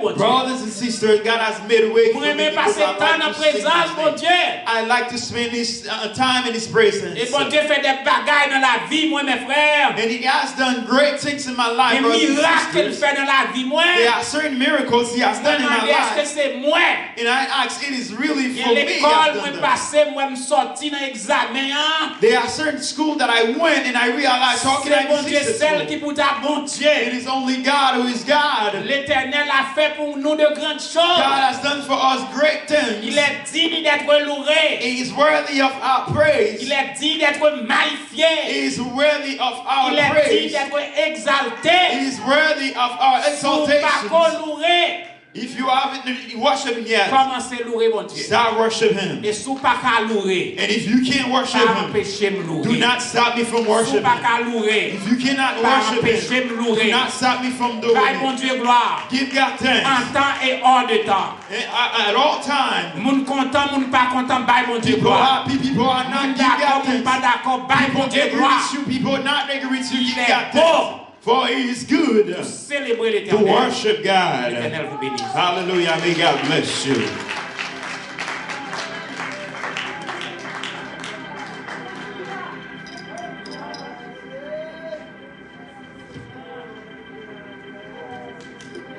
B: pour mon Dieu.
G: Brothers and sisters, God has made a way for
B: Moi
G: me
B: j'aime
G: because
B: passer
G: I
B: temps dans la
G: like to sing
B: présence,
G: His
B: mon
G: name.
B: Dieu.
G: I like to spend this time in His presence.
B: Et bon Dieu fait des bagailles dans la vie, moi, mes frères.
G: And He has done great things in my life,
B: Des
G: brothers and
B: miracles qu'il
G: sisters.
B: fait dans la vie, moi.
G: There are certain miracles He has
B: Je me
G: done in my
B: demande est-ce que
G: life.
B: c'est moi.
G: And I ask, it is really
B: Et
G: for me He
B: l'école,
G: has
B: moi
G: done them.
B: passé, moi me sorti dans l'examen. Hein?
G: There are certain schools that I went and I realized how can
B: C'est
G: I
B: bon
G: be
B: Dieu, celle
G: successful?
B: qui pour ta bon
G: It
B: Dieu.
G: is only God who is God.
B: L'Éternel a fait pour nous de grandes
G: God
B: choses.
G: has done for us great
B: Il
G: things.
B: est digne d'être loué.
G: He is worthy of our praise.
B: Il est digne d'être magnifié.
G: He is worthy of our
B: Il est digne
G: praise.
B: d'être
G: He
B: exalté.
G: is worthy of our
B: Sous pas
G: exaltation.
B: loué.
G: If you haven't worshiped yet,
B: commencez à louer mon Dieu.
G: start worship Him.
B: Et si vous pas qu'à louer,
G: And if you can't worship
B: pas
G: Him,
B: empêcher me
G: do
B: louer.
G: not stop me from
B: Si vous
G: worshiping.
B: pas qu'à louer,
G: If you cannot
B: pas
G: worship
B: empêcher
G: Him,
B: me
G: do
B: louer.
G: not stop me from doing
B: Bye mon
G: it.
B: Dieu gloire.
G: Give God thanks.
B: En temps et hors de temps.
G: At all times,
B: Moun content, moun pas content, bye mon Dieu
G: people
B: gloire.
G: happy, people are
B: Moun
G: not. Give
B: d'accord,
G: God
B: moun pas
G: thanks.
B: d'accord, bye mon
G: People
B: Dieu
G: agree
B: gloire.
G: with you, people not agree with you.
B: Il
G: Give
B: est
G: God
B: beau.
G: thanks. For He is good
B: Célébrer
G: to
B: l'Éternel.
G: worship God.
B: L'Éternel vous bénisse.
G: Hallelujah. May God bless you.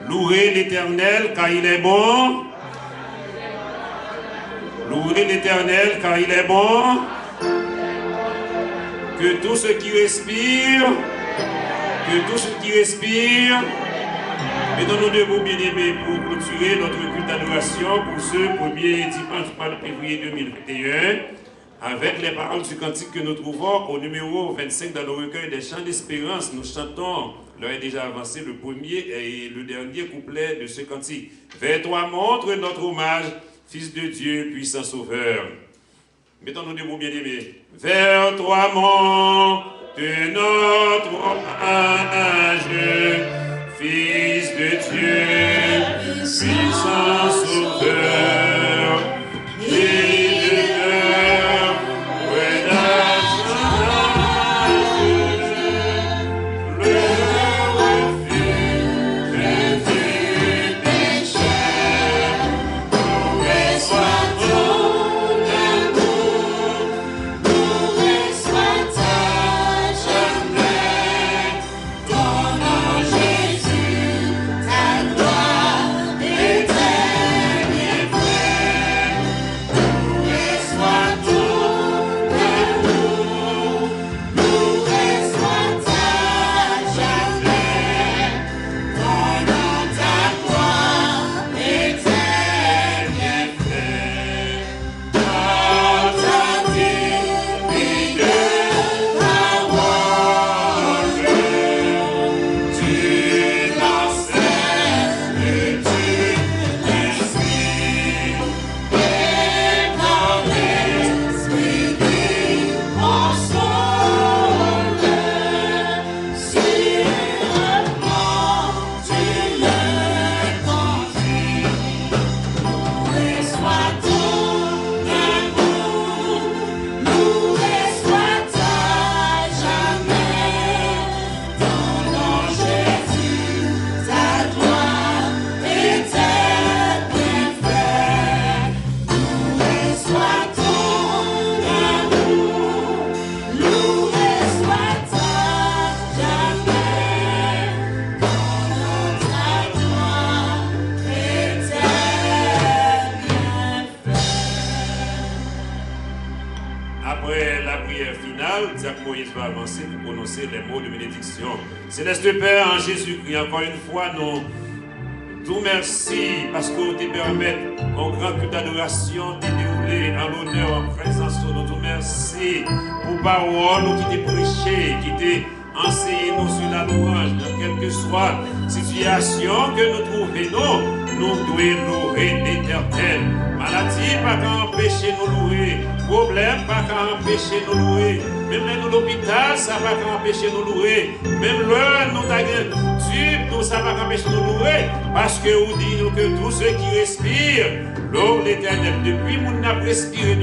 C: Louez l'Éternel car il est bon. Louez l'Éternel car il est bon. Que tout ce qui respire, mettons-nous debout, bien-aimés, pour clôturer notre culte d'adoration pour ce premier dimanche de février 2021, avec les paroles du cantique que nous trouvons au numéro 25 dans le recueil des chants d'espérance. Nous chantons, l'heure est déjà avancé, le premier et le dernier couplet de ce cantique. Vers toi montre notre hommage, Fils de Dieu, puissant Sauveur. Mettons-nous debout, bien-aimés. Vers toi montre notre hommage, Fils de Dieu, puissant Sauveur. Les mots de bénédiction. Céleste Père, en Jésus-Christ, encore une fois, nous tout merci parce que vous te permettez en grand culte d'adoration de dérouler en l'honneur, en présence de nous. Tout merci pour parole qui t'est prêché, qui t'est enseigné nous sur la louange, dans quelle que soit situation que nous trouvons, nous devons louer l'Éternel. Maladie, pas qu'à empêcher nous louer. Problème, pas qu'à empêcher nous louer. Même dans l'hôpital, ça va pas empêcher nous louer. Même l'heure, nous avons tube, ça va pas empêcher nous louer. Parce que vous dites que tous ceux qui respirent, louent l'Éternel. Depuis nous n'avons respiré,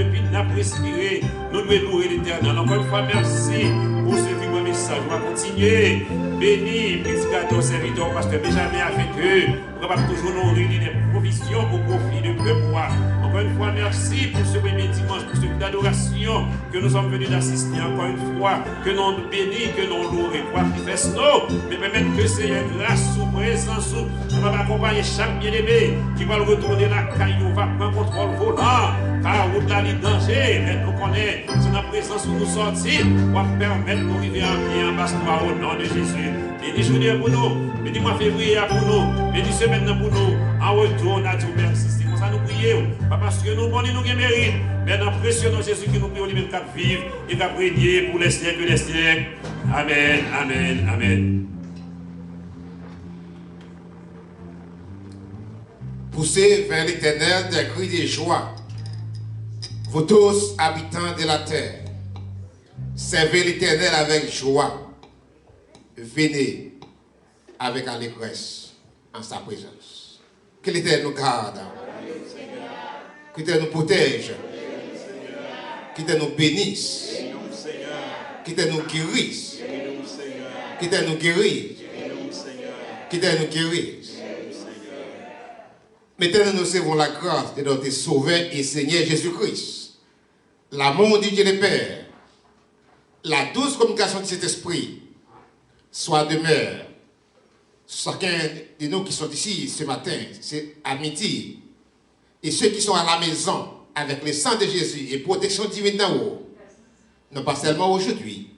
C: nous devons louer l'Éternel. Encore une fois, merci pour ce vibrant message. On va continuer. Béni, prédicateur, serviteur, pasteur Benjamin avec eux. On va toujours nous réunir des provisions au profit de peuple. Encore une fois, merci pour ce premier dimanche, pour ce culte d'adoration que nous sommes venus d'assister. Encore une fois, que nous bénissons, que nous louons et quoi qui fait nous, mais permettre que c'est une grâce sous présence, nous va accompagner chaque bien-aimé qui va le retourner la caillou, va prendre contrôle volant, car route là, il danger, mais nous connaissons, c'est la présence où nous sortir, va permettre de nous arriver en bien en basse au nom de Jésus. Béni journée pour nous, béni mois février pour nous, béni semaine pour nous, en retour, on a tout merci. C'est pour ça que nous prions, pas parce que nous bonnons, nous mérite, mais dans précieux nom Jésus qui nous prie, lui-même qu'à vivre et qu'à prier pour les siècles des siècles. Amen, amen, amen.
D: Poussez vers l'Éternel des cris de joie. Vous tous, habitants de la terre, servez l'Éternel avec joie. Venez avec allégresse en sa présence. Que l'Éternel nous garde. Que l'Éternel nous protège. Que l'Éternel nous bénisse. Que l'Éternel nous guérisse. Que l'Éternel nous guérisse. Que l'Éternel nous guérisse. Maintenant, nous recevons la grâce de notre Sauveur et Seigneur Jésus-Christ, l'amour du Dieu le Père, la douce communication de cet esprit, soit demeure. Chacun de nous qui sont ici ce matin, c'est à midi, et ceux qui sont à la maison avec le sang de Jésus et protection divine d'en haut, non pas seulement aujourd'hui,